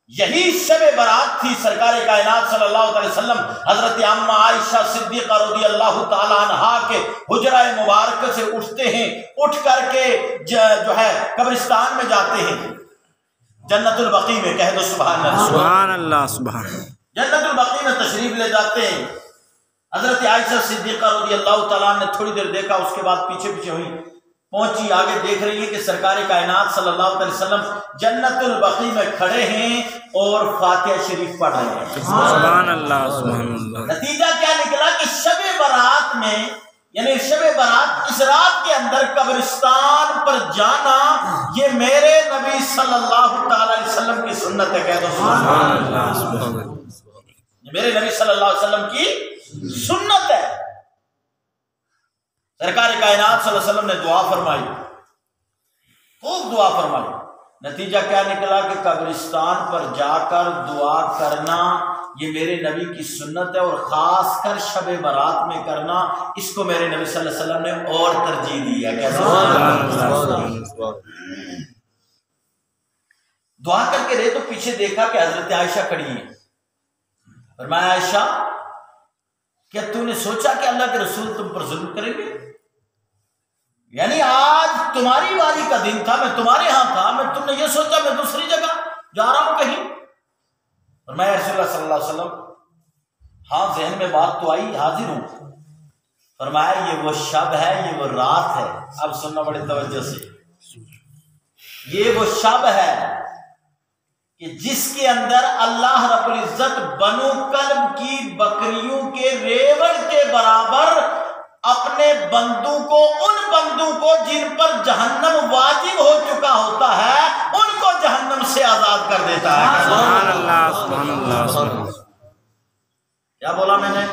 یہی شب برات تھی، سرکار کائنات صلی اللہ علیہ وسلم حضرت عامہ عائشہ صدیقہ رضی اللہ تعالی عنہا کے حجرہ مبارکہ سے اٹھتے ہیں، اٹھ کر کے جو ہے قبرستان میں جاتے ہیں، جنت البقیع میں۔ کہہ دو سبحان اللہ سبحان اللہ سبحان۔ جنت البقیع میں تشریف لے جاتے ہیں۔ حضرت عائشہ صدیقہ رضی اللہ تعالیٰ نے تھوڑی دیر دیکھا، اس کے بعد پیچھے پیچھے ہوئی، پہنچی، آگے دیکھ رہی ہے کہ سرکار کائنات صلی اللہ علیہ وسلم جنت البقیع میں کھڑے ہیں اور فاتحہ شریف پڑھ رہے ہیں۔ سبحان اللہ سبحان اللہ۔ نتیجہ کیا نکلا کہ شب برات میں، یعنی شب برات اس رات کے اندر قبرستان پر جانا، یہ میرے نبی صلی اللہ تعالی علیہ وسلم کی سنت ہے۔ کہہ دو سبحان اللہ سبحان اللہ۔ میرے نبی صلی اللہ علیہ وسلم کی سنت ہے۔ سرکار کائنات صلی اللہ علیہ وسلم نے دعا فرمائی، خوب دعا فرمائی۔ نتیجہ کیا نکلا کہ قبرستان پر جا کر دعا کرنا یہ میرے نبی کی سنت ہے، اور خاص کر شب برات میں کرنا، اس کو میرے نبی صلی اللہ علیہ وسلم نے اور ترجیح دی ہے۔ کیسے؟ دعا کر کے رہے تو پیچھے دیکھا کہ حضرت عائشہ کھڑی ہے۔ فرمایا عائشہ کیا تو نے سوچا کہ اللہ کے رسول تم پر ظلم کریں گے؟ یعنی آج تمہاری باری کا دن تھا، میں تمہارے ہاں تھا، میں تم نے یہ سوچا میں دوسری جگہ جا رہا ہوں کہیں؟ اور میں رسول اللہ صلی اللہ علیہ وسلم ہاں ذہن میں بات تو آئی، حاضر ہوں۔ فرمایا یہ وہ شب ہے، یہ وہ رات ہے، اب سننا بڑے توجہ سے، یہ وہ شب ہے کہ جس کے اندر اللہ رب العزت بنو کلب کی بکریوں کے ریوڑ کے برابر اپنے بندوں کو، ان بندوں کو جن پر جہنم واجب ہو چکا ہوتا ہے، ان کو جہنم سے آزاد کر دیتا ہے۔ سبحان اللہ، سبحان اللہ، سبحان اللہ۔ کیا بولا میں نے؟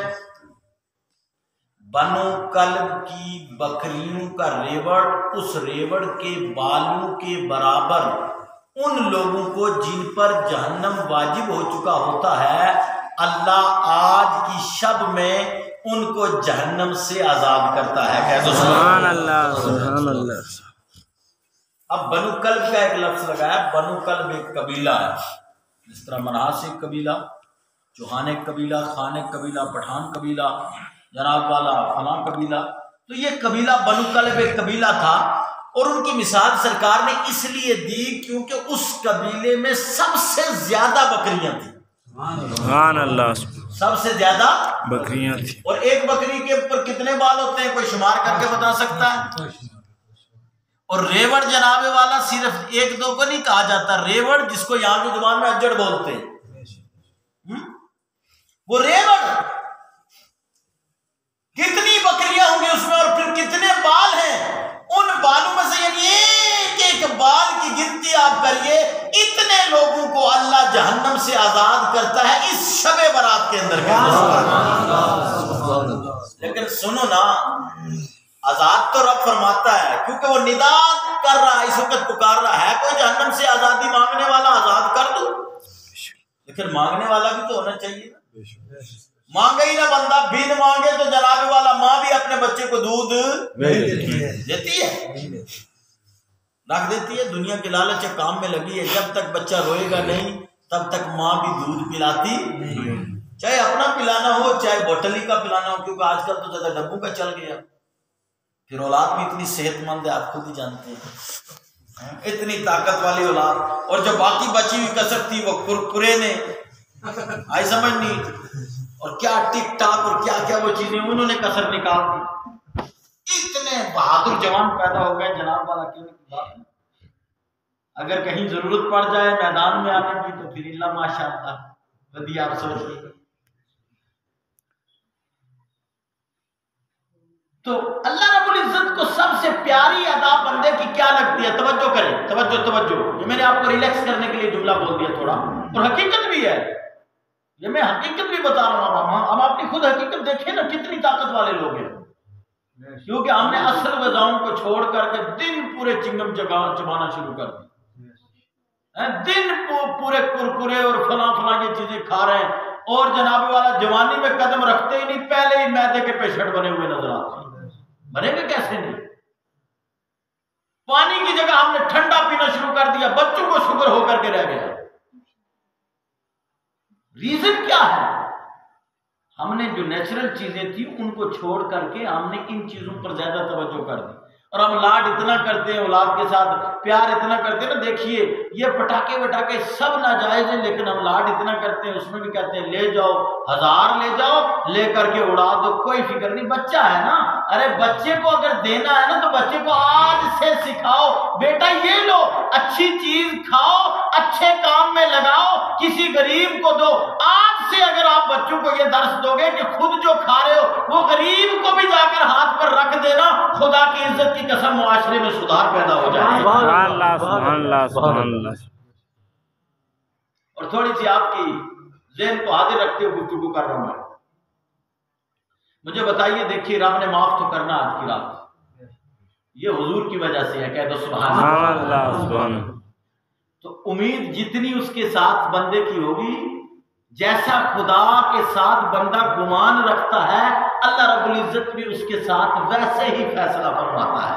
بنو کلب کی بکریوں کا ریوڑ اس ریوڑ کے بالوں کے برابر ان لوگوں کو جن پر جہنم واجب ہو چکا ہوتا ہے، اللہ آج کی شب میں ان کو جہنم سے آزاد کرتا ہے۔ کہہ دو سبحان اللہ، سبحان اللہ۔ اب بنو کلب کا ایک لفظ لگایا، بنو کلب ایک قبیلہ ہے، جس طرح منہاس ایک قبیلہ، چوہان ایک قبیلہ، خان ایک قبیلہ، پٹھان قبیلہ، جناب والا فلاں قبیلہ، تو یہ قبیلہ بنو کلب ایک قبیلہ تھا، اور ان کی مثال سرکار نے اس لیے دی کیونکہ اس قبیلے میں سب سے زیادہ بکریاں تھیں۔ سبحان اللہ، سب سے زیادہ بکریاں تھیں۔ اور ایک بکری کے اوپر کتنے بال ہوتے ہیں کوئی شمار کر کے بتا سکتا ہے؟ اور ریوڑ جناب والا صرف ایک دو کو نہیں کہا جاتا، ریوڑ جس کو یہاں کی زبان میں اجڑ بولتے ہیں، وہ ریوڑ کتنی بکریاں ہوں گی اس میں، اور پھر کتنے بال ہیں ان بالوں میں سے، یعنی ایک ایک بال کی گنتی آپ کریے، اتنے لوگوں کو اللہ جہنم سے آزاد کرتا ہے اس شب برات کے اندر۔ لیکن سنو نا، آزاد تو رب فرماتا ہے کیونکہ وہ ندا کر رہا ہے، اس وقت پکار رہا ہے کوئی جہنم سے آزادی مانگنے والا آزاد کر دو، لیکن مانگنے والا بھی تو ہونا چاہیے۔ مانگے ہی نہ بندہ، بھی نہ مانگے تو جناب والا ماں بھی اپنے بچے کو دودھ دیتی ہے، رکھ دیتی ہے، دنیا کے لالچ کام میں لگی ہے، جب تک بچہ روئے گا نہیں تب تک ماں بھی دودھ پلاتی، چاہے اپنا پلانا ہو چاہے بوٹلی کا پلانا ہو، کیونکہ آج کل تو زیادہ ڈبوں کا چل گیا، پھر اولاد بھی اتنی صحت مند ہے، آپ خود ہی جانتے ہیں، اتنی طاقت والی اولاد، اور جو باقی بچی ہوئی کسر تھی وہ کرکرے نے آئی سمجھ نہیں، اور کیا ٹک ٹاک اور کیا کیا وہ چیزیں انہوں نے کسر نکال دی، اتنے بہادر جوان پیدا ہو گئے جناب والا، کیوں کی بات ہے۔ اگر کہیں ضرورت پڑ جائے میدان میں آنے کی تو پھر اللہ ماشاء اللہ ردی آپ سوچیے۔ تو اللہ رب العزت کو سب سے پیاری ادا بندے کی کیا لگتی ہے؟ توجہ کریں، توجہ توجہ، یہ میں نے آپ کو ریلیکس کرنے کے لیے جملہ بول دیا تھوڑا، اور حقیقت بھی ہے، یہ میں حقیقت بھی بتا رہا ہوں، ہم اپنی خود حقیقت دیکھیں نا کتنی طاقت والے لوگ ہیں، کیونکہ ہم نے اصل غذاؤں کو چھوڑ کر کے دن پورے چنگم چبانا شروع کر دی، دن پورے کرکرے اور فلاں فلاں یہ چیزیں کھا رہے ہیں، اور جناب والا جوانی میں قدم رکھتے ہی نہیں، پہلے ہی میدے کے پیشنٹ بنے ہوئے نظر آتے ہیں، بنے گے کیسے نہیں؟ پانی کی جگہ ہم نے ٹھنڈا پینا شروع کر دیا، بچوں کو شوگر ہو کر کے رہ گیا، ریزن کیا ہے؟ ہم نے جو نیچرل چیزیں تھی ان کو چھوڑ کر کے ہم نے ان چیزوں پر زیادہ توجہ کر دی، اور ہم لاڈ اتنا کرتے ہیں اولاد کے ساتھ، پیار اتنا کرتے ہیں نا، دیکھیے یہ پٹاخے وٹاخے سب ناجائز ہیں، لیکن ہم لاڈ اتنا کرتے ہیں، اس میں بھی کہتے ہیں لے جاؤ 1000 لے جاؤ، لے کر کے اڑا دو، کوئی فکر نہیں، بچہ ہے نا، ارے بچے کو اگر دینا ہے نا تو بچے کو آج سے سکھاؤ، بیٹا یہ لو اچھی چیز کھاؤ، اچھے کام میں لگاؤ، کسی غریب کو دو۔ آج سے اگر آپ بچوں کو یہ درس دو گے کہ خود جو کھا رہے ہو وہ غریب کو بھی جا کر ہاتھ پر رکھ دینا، خدا کی عزت کی قسم معاشرے میں سدھار پیدا ہو جائے گا۔ سبحان اللہ، سبحان اللہ، سبحان اللہ۔ اور تھوڑی سی آپ کی ذہن کو حاضر رکھتے ہوئے گفتگو کر رہا ہوں میں، مجھے بتائیے، دیکھیے رب نے معاف تو کرنا آج کی رات، یہ حضور کی وجہ سے ہے، کہہ دو سبحان اللہ، سبحان اللہ۔ تو امید جتنی اس کے ساتھ بندے کی ہوگی جیسا خدا کے ساتھ بندہ گمان رکھتا ہے اللہ رب العزت بھی اس کے ساتھ ویسے ہی فیصلہ فرماتا ہے۔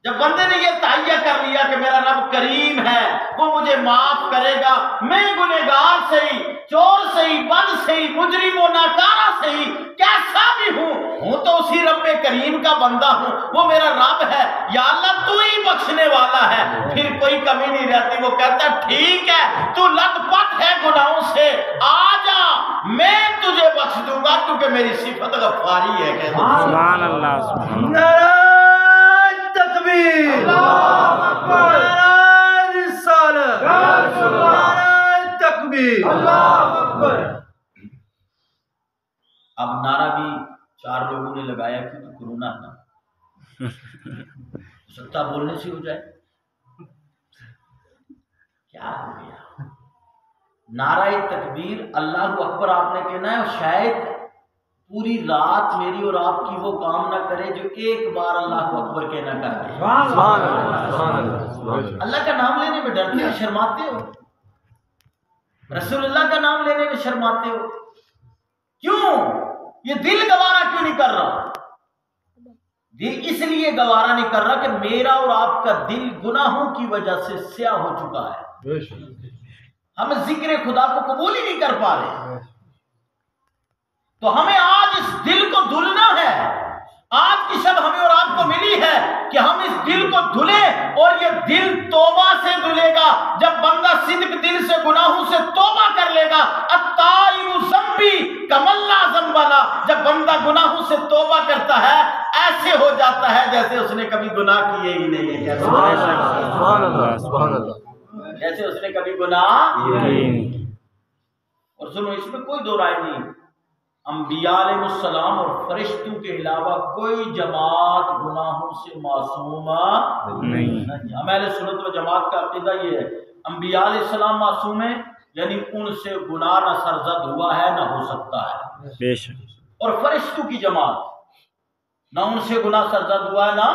جب بندے نے یہ تہیہ کر لیا کہ میرا رب کریم ہے، وہ مجھے معاف کرے گا، میں گنہگار صحیح، چور صحیح، بد صحیح، مجرم و ناکارہ صحیح، کیسا بھی ہوں تو اسی رب کریم کا بندہ ہوں، وہ میرا رب ہے، یا اللہ تو ہی بخشنے والا ہے، پھر کوئی کمی نہیں رہتی۔ وہ کہتا ہے ٹھیک ہے تو لت پت ہے گناہوں سے، آ جا میں تجھے بخش دوں گا کیونکہ میری صفت غفاری ہے۔ کہتے ہیں سبحان اللہ سبحان اللہ۔ نعرہ تکبیر، اللہ اکبر، نعرہ رسالت، نعرہ تکبیر، اللہ اکبر۔ اب نعرہ بھی 4 لوگوں نے لگایا کیونکہ کرونا تھا، ہو سکتا بولنے سے ہو جائے، کیا ہو گیا؟ نعرہ تکبیر اللہ اکبر آپ نے کہنا ہے، اور شاید پوری رات میری اور آپ کی وہ کام نہ کرے جو ایک بار اللہ اکبر کہنا کر دے۔ سبحان اللہ، سبحان اللہ، سبحان اللہ۔ اللہ کا نام لینے میں ڈرتے ہو، شرماتے ہو، رسول اللہ کا نام لینے میں شرماتے ہو، کیوں؟ یہ دل گوارا کیوں نہیں کر رہا؟ دل اس لیے گوارا نہیں کر رہا کہ میرا اور آپ کا دل گناہوں کی وجہ سے سیاہ ہو چکا ہے، ہم ذکر خدا کو قبول ہی نہیں کر پا رہے۔ تو ہمیں آج اس دل کو دھلنا ہے، آج کی شب ہمیں اور آپ کو ملی ہے کہ ہم اس دل کو دھلیں، اور یہ دل توبہ سے دھلے گا جب بندہ صدق دل سے گناہوں سے توبہ کر لے گا۔ التائب ذنبی کمن لا ذنب لہ، جب بندہ گناہوں سے توبہ کرتا ہے ایسے ہو جاتا ہے جیسے اس نے کبھی گناہ کیے ہی نہیں ہے۔ سبحان اللہ، سبحان اللہ۔ جیسے اس نے کبھی گناہ، اور سنو اس میں کوئی دو رائے نہیں، انبیاء علیہ السلام اور فرشتوں کے علاوہ کوئی جماعت گناہوں سے معصوم نہیں۔ ہم اہل سنت و جماعت کا عقیدہ یہ ہے، انبیاء علیہ السلام معصوم ہیں، یعنی ان سے گناہ نہ سرزد ہوا ہے نہ ہو سکتا ہے، بے شک۔ اور فرشتوں کی جماعت نہ ان سے گناہ سرزد ہوا ہے نہ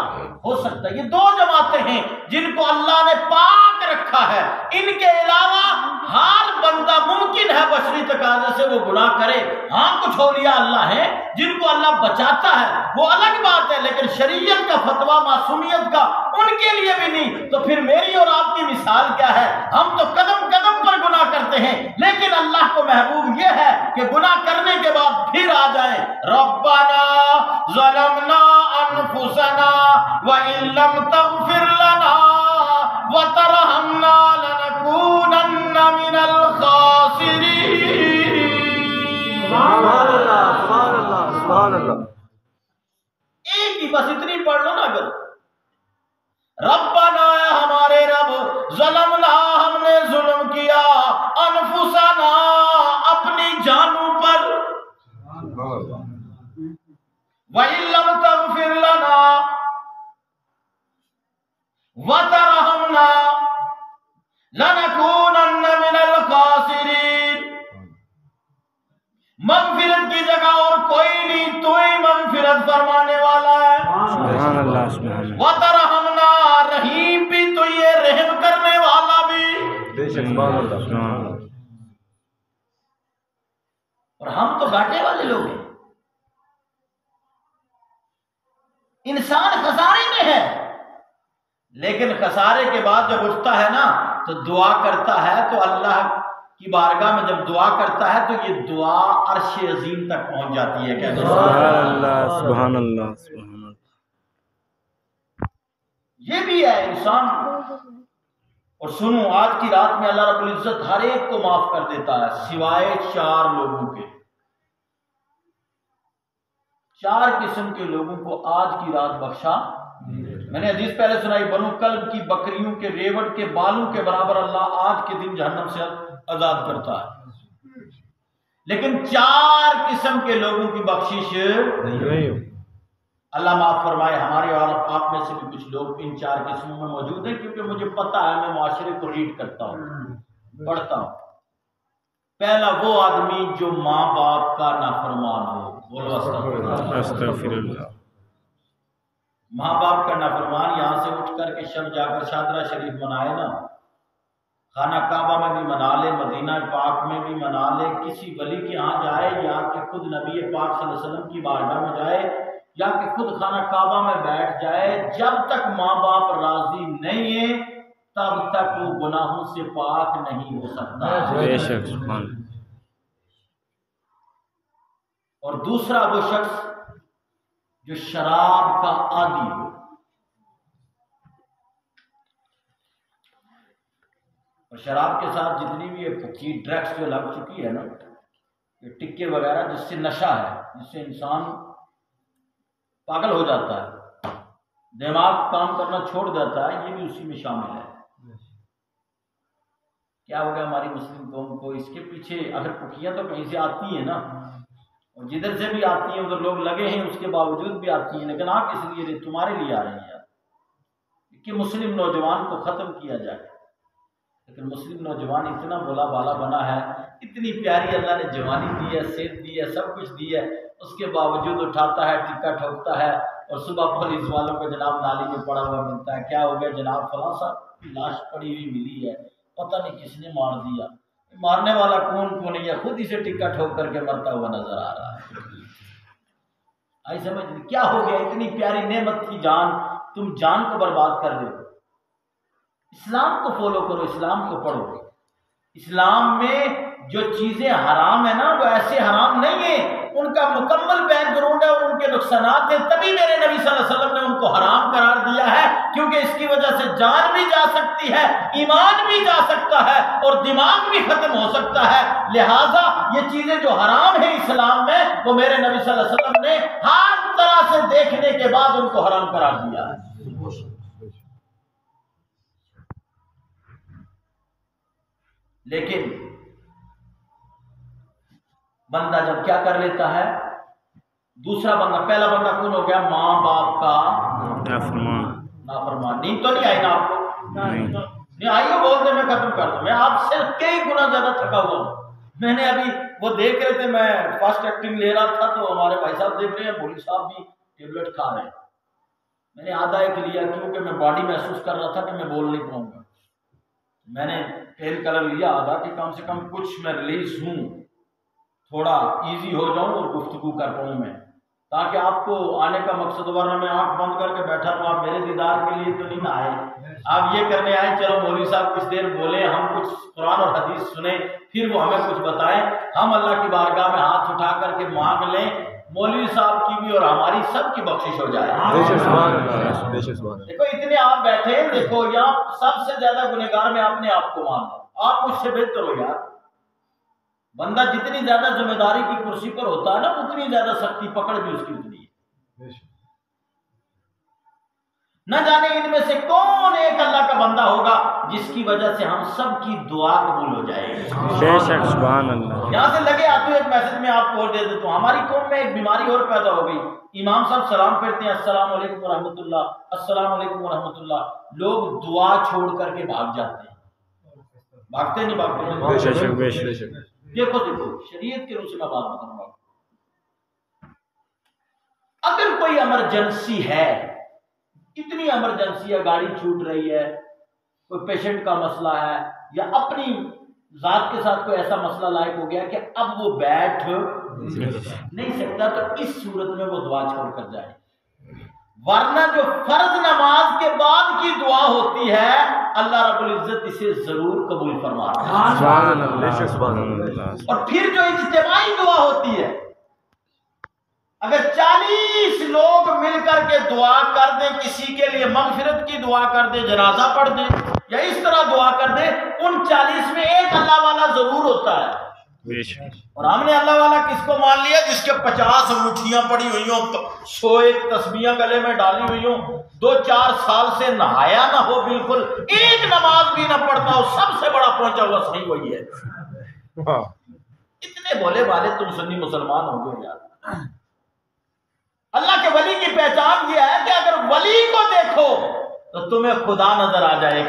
ہو سکتا ہے۔ یہ 2 جماعتیں ہیں جن کو اللہ نے پاک رکھا ہے، ان کے علاوہ ہر بندہ ممکن ہے بشری تقاضے سے وہ گناہ کرے۔ ہاں کچھ اولیاء اللہ ہیں جن کو اللہ بچاتا ہے، وہ الگ بات ہے، لیکن شریعت کا فتویٰ معصومیت کا ان کے لیے بھی نہیں۔ تو پھر میری اور آپ کی مثال کیا ہے؟ ہم تو قدم قدم پر گناہ کرتے ہیں، لیکن اللہ کو محبوب یہ ہے کہ گناہ کرنے کے بعد پھر آ جائیں، ربنا ظلمنا انفسنا وان لم تغفر لنا وترحمنا لنکونن من الخاسرین۔ سبحان اللہ، سبحان اللہ، سبحان اللہ۔ ایک ہی بس اتنی پڑھ لو نا، اگر ربنا اے ہمارے رب، ظلمنا ہم نے ظلم کیا، انفسنا اپنی جانوں پر، وَإِن لَّمْ تَغْفِرْ لَنَا وَتَرْحَمْنَا لَنَكُونَنَّ مِنَ الْخَاسِرِينَ۔ مغفرت کی جگہ اور کوئی نہیں، تو ہی مغفرت فرمانے والا ہے۔ سبحان اللہ سبحان اللہ۔ وَتَرْحَمْنَا رحیم بھی تو یہ رحم کرنے والا بھی۔ بے شک، سبحان اللہ، سبحان اللہ۔ اور ہم تو گھاٹے والے لوگ ہیں، انسان خسارے میں ہے، لیکن خسارے کے بعد جب اٹھتا ہے نا تو دعا کرتا ہے، تو اللہ کی بارگاہ میں جب دعا کرتا ہے تو یہ دعا عرش عظیم تک پہنچ جاتی ہے۔ کہتے ہیں سبحان اللہ سبحان اللہ سبحان اللہ۔ یہ بھی ہے انسان۔ اور سنو، آج کی رات میں اللہ رب العزت ہر ایک کو معاف کر دیتا ہے سوائے 4 لوگوں کے۔ 4 قسم کے لوگوں کو آج کی رات بخشا۔ میں نے حدیث پہلے سنائی، بنو کلب کی بکریوں کے ریوڑ کے بالوں کے برابر اللہ آج کے دن جہنم سے آزاد کرتا ہے، لیکن 4 قسم کے لوگوں کی بخشش نہیں۔ اللہ معاف فرمائے۔ ہمارے اور آپ میں سے بھی کچھ لوگ ان 4 قسموں میں موجود ہیں، کیونکہ مجھے پتا ہے، میں معاشرے کو ریڈ کرتا ہوں، پڑھتا ہوں۔ پہلا وہ آدمی جو ماں باپ کا نافرمان ہو، بولو استغفر اللہ۔ ماں باپ کا نافرمان یہاں سے اٹھ کر کے شب جا کر شادرہ شریف منائے نا، خانہ کعبہ میں بھی منا لے، مدینہ پاک میں بھی منا لے، کسی ولی کے ہاں جائے یا کہ خود نبی پاک صلی اللہ علیہ وسلم کی بارگاہ میں جائے یا کہ خود خانہ کعبہ میں بیٹھ جائے، جب تک ماں باپ راضی نہیں ہیں تب تک وہ گناہوں سے پاک نہیں ہو سکتا۔ بے شک سبحان اللہ۔ اور دوسرا وہ شخص جو شراب کا عادی ہو، اور شراب کے ساتھ جتنی بھی یہ پکی ڈرگس جو لگ چکی ہے نا، یہ ٹکے وغیرہ، جس سے نشہ ہے، جس سے انسان پاگل ہو جاتا ہے، دماغ کام کرنا چھوڑ دیتا ہے، یہ بھی اسی میں شامل ہے۔ کیا ہو گیا ہماری مسلم قوم کو؟ اس کے پیچھے اگر پکیاں تو کہیں سے آتی ہیں نا، اور جدھر سے بھی آتی ہیں ادھر لوگ لگے ہیں، اس کے باوجود بھی آتی ہیں، لیکن آپ اس لیے تمہارے لیے آ رہی ہیں کہ مسلم نوجوان کو ختم کیا جائے۔ لیکن مسلم نوجوان اتنا بولا بالا بنا ہے، اتنی پیاری اللہ نے جوانی دی ہے، صحت دی ہے، سب کچھ دی ہے، اس کے باوجود اٹھاتا ہے، ٹکا ٹھوکتا ہے، اور صبح پولیس والوں کو جناب نالی میں پڑا ہوا ملتا ہے، کیا ہو گیا جناب فلاں صاحب کی لاش پڑی ہوئی ملی ہے، پتہ نہیں کس نے مار دیا۔ مارنے والا کون نہیں ہے، خود ہی سے ٹکا ٹھوک کر کے مرتا ہوا نظر آ رہا ہے۔ آئی سمجھ کیا ہو گیا؟ اتنی پیاری نعمت تھی جان، تم جان کو برباد کر دے۔ اسلام کو فالو کرو، اسلام کو پڑھو۔ اسلام میں جو چیزیں حرام ہیں نا وہ ایسے حرام نہیں ہیں، ان کا مکمل بیک گراؤنڈ ہے اور ان کے نقصانات ہیں، تبھی میرے نبی صلی اللہ علیہ وسلم نے ان کو حرام قرار دیا ہے، کیونکہ اس کی وجہ سے جان بھی جا سکتی ہے، ایمان بھی جا سکتا ہے اور دماغ بھی ختم ہو سکتا ہے۔ لہٰذا یہ چیزیں جو حرام ہیں اسلام میں، وہ میرے نبی صلی اللہ علیہ وسلم نے ہر طرح سے دیکھنے کے بعد ان کو حرام قرار دیا ہے۔ لیکن بندہ جب کیا کر لیتا ہے، دوسرا بندہ، پہلا بندہ کون ہو گیا؟ ماں باپ کا نافرمان۔ نیند تو نہیں آئی نا آپ کو؟ نہیں آئی ہو، بول دے میں ختم کر دوں۔ میں آپ سے کئی گنا زیادہ تھکا ہوا ہوں۔ میں نے ابھی وہ دیکھ رہے تھے، میں فاسٹ ایکٹنگ لے رہا تھا تو ہمارے بھائی صاحب دیکھ رہے ہیں، مولوی صاحب بھی ٹیبلٹ کھا رہے ہیں۔ میں نے آدھا ایک لیا کیونکہ میں باڈی محسوس کر رہا تھا کہ میں بول نہیں پاؤں گا۔ میں نے پین کلر لیا آدھا کہ کم سے کم کچھ میں ریلیز ہوں، تھوڑا ایزی ہو جاؤں اور گفتگو کر پاؤں میں، تاکہ آپ کو آنے کا مقصد، ورنہ میں آنکھ بند کر کے بیٹھا تو آپ میرے دیدار کے لیے تو نہیں نہ آئے، آپ یہ کرنے آئے چلو مولوی صاحب کچھ دیر بولیں، ہم کچھ قرآن اور حدیث سنیں، پھر وہ ہمیں کچھ بتائیں، ہم اللہ کی بارگاہ میں ہاتھ اٹھا کر کے مانگ لیں، مولوی صاحب کی بھی اور ہماری سب کی بخشش ہو جائے۔ دیکھو اتنے آپ بیٹھے، دیکھو یہاں سب سے زیادہ گنہگار میں آپ نے آپ کو ماننا، آپ مجھ سے بہتر ہو یار۔ بندہ جتنی زیادہ ذمہ داری کی کرسی پر ہوتا ہے نا، اتنی زیادہ سختی پکڑ بھی اس کی اتنی ہے۔ نہ جانے ان میں سے کون ایک اللہ کا بندہ ہوگا جس کی وجہ سے ہم سب کی دعا قبول ہو جائے گی۔ بے شک سبحان اللہ۔ یہاں سے لگے آتے ایک میسج میں آپ کو اور دے دیتا ہوں، ہماری قوم میں ایک بیماری اور پیدا ہو گئی، امام صاحب سلام پھیرتے ہیں السلام علیکم ورحمۃ اللہ، السلام علیکم ورحمۃ اللہ، لوگ دعا چھوڑ کر کے بھاگ جاتے ہیں، بھاگتے نہیں بھاگتے؟ بے شک۔ دیکھو شریعت کے روح سے میں بات بتاؤں گا، اگر کوئی ایمرجنسی ہے، اتنی ایمرجنسی ہے، گاڑی چھوٹ رہی ہے، کوئی پیشنٹ کا مسئلہ ہے، یا اپنی ذات کے ساتھ کوئی ایسا مسئلہ لاحق ہو گیا کہ اب وہ بیٹھ نہیں سکتا، تو اس صورت میں وہ دعا چھوڑ کر جائے۔ ورنہ جو فرض نماز کے بعد کی دعا ہوتی ہے، اللہ رب العزت اسے ضرور قبول فرماتا ہے۔ اور پھر جو اجتماعی دعا ہوتی ہے، اگر 40 لوگ مل کر کے دعا کر دیں، کسی کے لیے مغفرت کی دعا کر دیں، جنازہ پڑھ دیں یا اس طرح دعا کر دیں، ان 40 میں ایک اللہ والا ضرور ہوتا ہے۔ اور ہم نے اللہ والا کس کو مان لیا؟ جس کے 50 انگوٹھیاں پڑی ہوئی ہوں، 101 تسبیحاں گلے میں ڈالی ہوئی ہوں، 2-4 سال سے نہایا نہ ہو، بالکل ایک نماز بھی نہ پڑھتا ہو، سب سے بڑا پہنچا ہوا صحیح وہی ہے۔ اتنے بھولے بھالے تم سنی مسلمان ہو گئے یار۔ اللہ کے ولی کی پہچان یہ ہے کہ اگر ولی کو دیکھو تو تمہیں خدا نظر آ جائے۔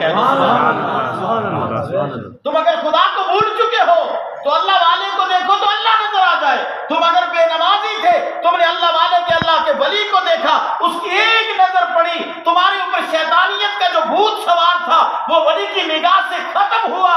تم اگر خدا کو بھول چکے ہو تو اللہ والے کو دیکھو تو اللہ نظر آ جائے۔ تم اگر بے نمازی تھے، تم نے اللہ والے کے، اللہ کے ولی کو دیکھا، اس کی ایک نظر پڑی، تمہارے اوپر شیطانیت کا جو بھوت سوار تھا وہ ولی کی نگاہ سے ختم ہوا،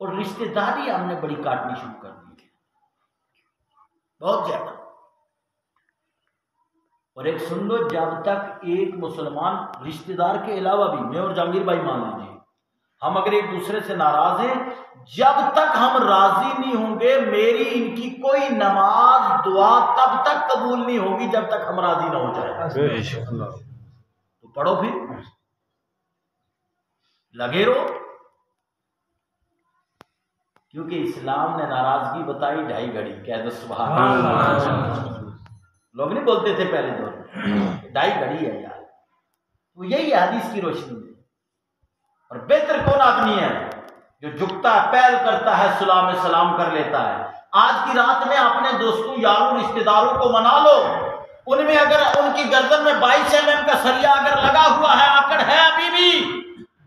اور رشتہ داری ہم نے بڑی کاٹنی شروع کر دی ہے، بہت زیادہ۔ اور ایک سن لو، جب تک ایک مسلمان رشتہ دار کے علاوہ بھی، میں اور جہانگیر بھائی مان لیجیے، ہم اگر ایک دوسرے سے ناراض ہیں، جب تک ہم راضی نہیں ہوں گے میری ان کی کوئی نماز دعا تب تک قبول نہیں ہوگی جب تک ہم راضی نہ ہو جائے۔ تو پڑھو پھر، لگے رہو، کیونکہ اسلام نے ناراضگی بتائی 2.5 گھڑی، کہہ دو سبحان اللہ۔ لوگ نہیں بولتے تھے پہلے دور میں 2.5 گھڑی ہے یار، تو یہی ہے حدیث کی روشنی میں۔ اور بہتر کون آدمی ہے جو جھکتا ہے، پہل کرتا ہے، سلام میں سلام کر لیتا ہے۔ آج کی رات میں اپنے دوستوں، یاروں، رشتہ داروں کو منا لو، ان میں اگر ان کی گردن میں 22 mm کا سریا اگر لگا ہوا ہے، اکڑ ہے ابھی بھی،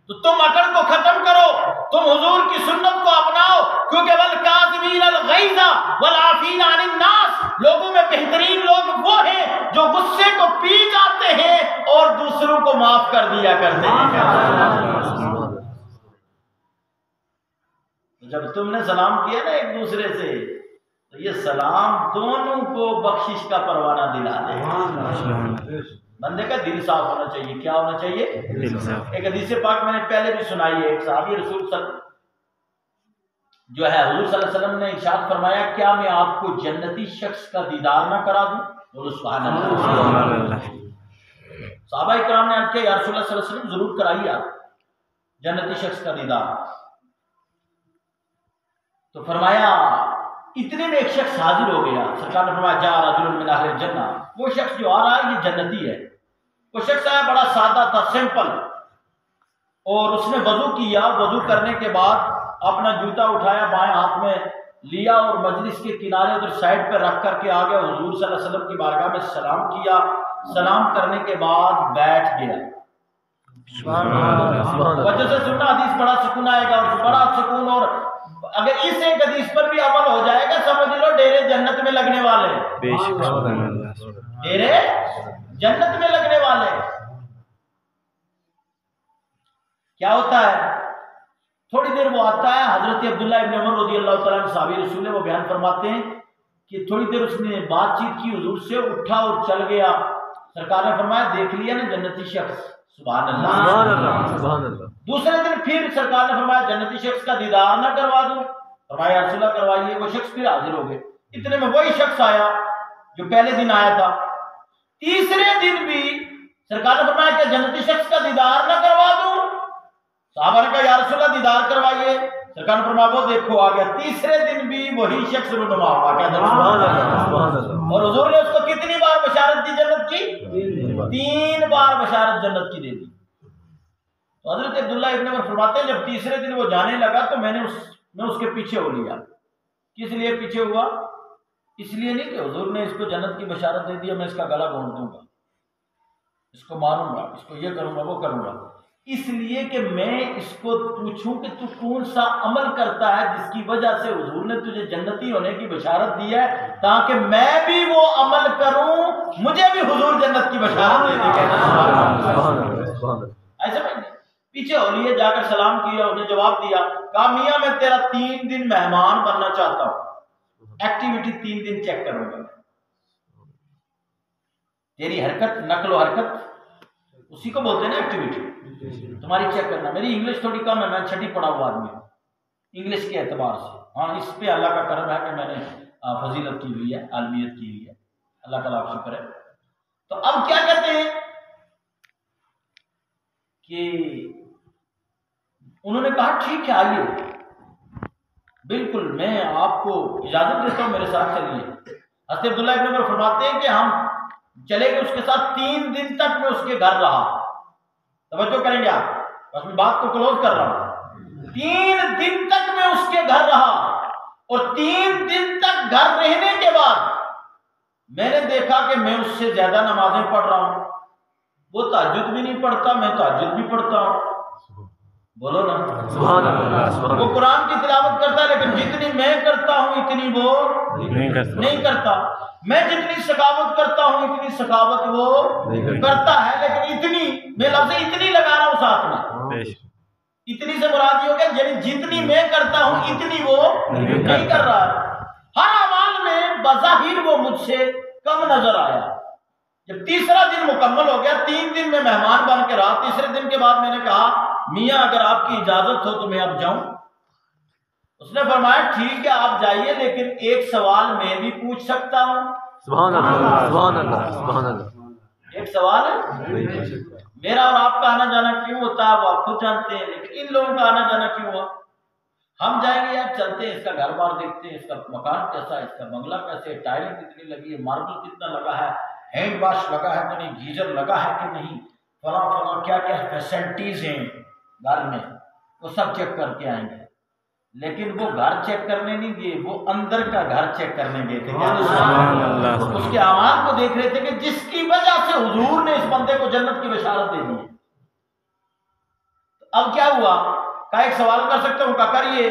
تو تم اکڑ کو ختم کرو، تم حضور کی سنت کو اپناؤ، کیونکہ والکاظمین الغیظ والعافین عن الناس، لوگوں میں بہترین لوگ وہ ہیں جو غصے کو پی جاتے ہیں اور دوسروں کو معاف کر دیا کرتے ہیں۔ جب تم نے سلام کیا نا ایک دوسرے سے، تو یہ سلام دونوں کو بخشش کا پروانہ دلا دے۔ بندے کا دل صاف ہونا چاہیے، کیا ہونا چاہیے؟ دل صاف۔ ایک حدیث پاک میں نے پہلے بھی سنائی ہے، ایک صحابی رسول جو ہے حضور صلی اللہ علیہ وسلم نے ارشاد فرمایا، کیا میں آپ کو جنتی شخص کا دیدار نہ کرا دوں؟ بولو سبحان اللہ۔ صحابہ کرام نے عرض کیا، یا رسول اللہ صلی اللہ علیہ وسلم ضرور کرائیے آپ جنتی شخص کا دیدار۔ تو فرمایا اتنے میں ایک شخص حاضر ہو گیا، سرکار نے فرمایا جاء رجل من اہل الجنہ، وہ شخص جو آ رہا ہے یہ جنتی ہے۔ وہ شخص آیا، بڑا سادہ تھا، سمپل، اور اس نے وضو کیا، وضو کرنے کے بعد اپنا جوتا اٹھایا، بائیں ہاتھ میں لیا اور مجلس کے کنارے ادھر سائڈ پہ رکھ کر کے آگے حضور صلی اللہ علیہ وسلم کی بارگاہ میں سلام کیا، سلام کرنے کے بعد بیٹھ گیا۔ وجہ سے سننا حدیث بڑا سکون آئے گا، اور بڑا سکون، اور اگر اس ایک حدیث پر بھی عمل ہو جائے گا سمجھ لو ڈیرے جنت میں لگنے والے، ڈیرے جنت میں لگنے والے۔ کیا ہوتا ہے؟ تھوڑی دیر وہ آتا ہے، حضرت عبداللہ ابن عمر رضی اللہ تعالیٰ عنہ صحابی رسول ہے، وہ بیان فرماتے ہیں کہ تھوڑی دیر اس نے بات چیت کی حضور سے، اٹھا اور چل گیا۔ سرکار نے فرمایا دیکھ لیا نا جنتی شخص، سبحان اللہ سبحان اللہ سبحان اللہ۔ دوسرے دن پھر سرکار نے فرمایا جنتی شخص کا دیدار نہ کروا دوں؟ فرمایا یا رسول اللہ کروائیے۔ وہ شخص پھر حاضر ہو گئے، اتنے میں وہی شخص آیا جو پہلے دن آیا تھا۔ تیسرے دن بھی سرکار نے فرمایا کہ جنتی شخص کا دیدار نہ کروا دوں؟ صحابہ نے کہا یا رسول اللہ دیدار کروائیے۔ سرکار نے فرمایا وہ دیکھو آ گیا۔ تیسرے دن بھی وہی شخص رونما ہوا، کیا سبحان اللہ۔ اور حضور نے اس کو کتنی بار بشارت دی جنت کی؟ 3 بار بشارت جنت کی دے دی۔ تو حضرت عبداللہ ابن عمر فرماتے ہیں جب تیسرے دن وہ جانے لگا تو میں اس کے پیچھے ہو لیا۔ کس لیے پیچھے ہوا؟ اس لیے نہیں کہ حضور نے اس کو جنت کی بشارت دے دی، میں اس کا گلا گھونٹ دوں گا، اس کو ماروں گا، اس کو یہ کروں گا وہ کروں گا، اس لیے کہ میں اس کو پوچھوں کہ تو کون سا عمل کرتا ہے جس کی وجہ سے حضور نے تجھے جنتی ہونے کی بشارت دی ہے، تاکہ میں بھی وہ عمل کروں، مجھے بھی حضور جنت کی بشارت دے دی۔ ایسے میں پیچھے ہو لیے، جا کر سلام کیا، انہیں جواب دیا، کہا میاں میں تیرا 3 دن مہمان بننا چاہتا ہوں، ایکٹیویٹی 3 دن چیک کروں گا، تیری حرکت، نقل و حرکت اسی کو بولتے ہیں نا ایکٹیویٹی، تمہاری چیک کرنا۔ میری انگلش تھوڑی کم ہے، میں 6ٹھی پڑھا ہوا آدمی ہوں انگلش کے اعتبار سے، ہاں اس پہ اللہ کا کرم ہے کہ میں نے فضیلت کی ہوئی ہے، عالمیت کی ہوئی ہے، اللہ کا لاکھ شکر ہے۔ تو اب کیا کہتے ہیں کہ انہوں نے کہا ٹھیک ہے آئیے، بالکل میں آپ کو اجازت دیتا ہوں، میرے ساتھ چلیے۔ حضرت عبداللہ ابن عمر فرماتے ہیں کہ ہم چلے گئے اس کے ساتھ، 3 دن تک میں اس کے گھر رہا۔ توجہ کریں گے آپ، بس میں بات کو کلوز کر رہا ہوں۔ 3 دن تک میں اس کے گھر رہا، اور 3 دن تک گھر رہنے کے بعد میں نے دیکھا کہ میں اس سے زیادہ نمازیں پڑھ رہا ہوں، وہ تہجد بھی نہیں پڑھتا، میں تہجد بھی پڑھتا ہوں، بولو نا سبحان اللہ۔ وہ قرآن کی تلاوت کرتا ہے لیکن جتنی میں کرتا ہوں اتنی وہ نہیں کرتا، میں جتنی سخاوت کرتا ہوں اتنی سخاوت وہ کرتا ہے، لیکن اتنی میں لفظ اتنی لگا رہا ہوں ساتھ میں۔ اتنی سے مراد یہ ہو گیا یعنی جتنی میں کرتا ہوں اتنی وہ نہیں کر رہا ہے. ہر اعمال میں بظاہر وہ مجھ سے کم نظر آیا. جب تیسرا دن مکمل ہو گیا، 3 دن میں مہمان بن کے رہا، تیسرے دن کے بعد میں نے کہا میاں اگر آپ کی اجازت ہو تو میں اب جاؤں. اس نے فرمایا ٹھیک ہے آپ جائیے، لیکن ایک سوال میں بھی پوچھ سکتا ہوں. سبحان اللہ سبحان اللہ سبحان اللہ. ایک سوال ہے، میرا اور آپ کا آنا جانا کیوں ہوتا ہے وہ آپ خود جانتے ہیں، لیکن ان لوگوں کا آنا جانا کیوں ہوا؟ ہم جائیں گے یار، چلتے ہیں، اس کا گھر بار دیکھتے ہیں، اس کا مکان کیسا ہے، اس کا بنگلہ کیسے ہے، ٹائل کتنی لگی ہے، ماربل کتنا لگا ہے، ہینڈ واش لگا ہے کہ نہیں، گیزر لگا ہے کہ نہیں، فلاں فلاں کیا کیا فیسلٹیز ہیں گھر میں، وہ سب چیک کر کے آئیں گے. لیکن وہ گھر چیک کرنے نہیں گئے، وہ اندر کا گھر چیک کرنے گئے تھے. اس کے اعمال کو دیکھ رہے تھے کہ جس کی وجہ سے حضور نے اس بندے کو جنت کی بشارت دے دی. اب کیا ہوا؟ کہا ایک سوال کر سکتا ہوں؟ کہا کریے.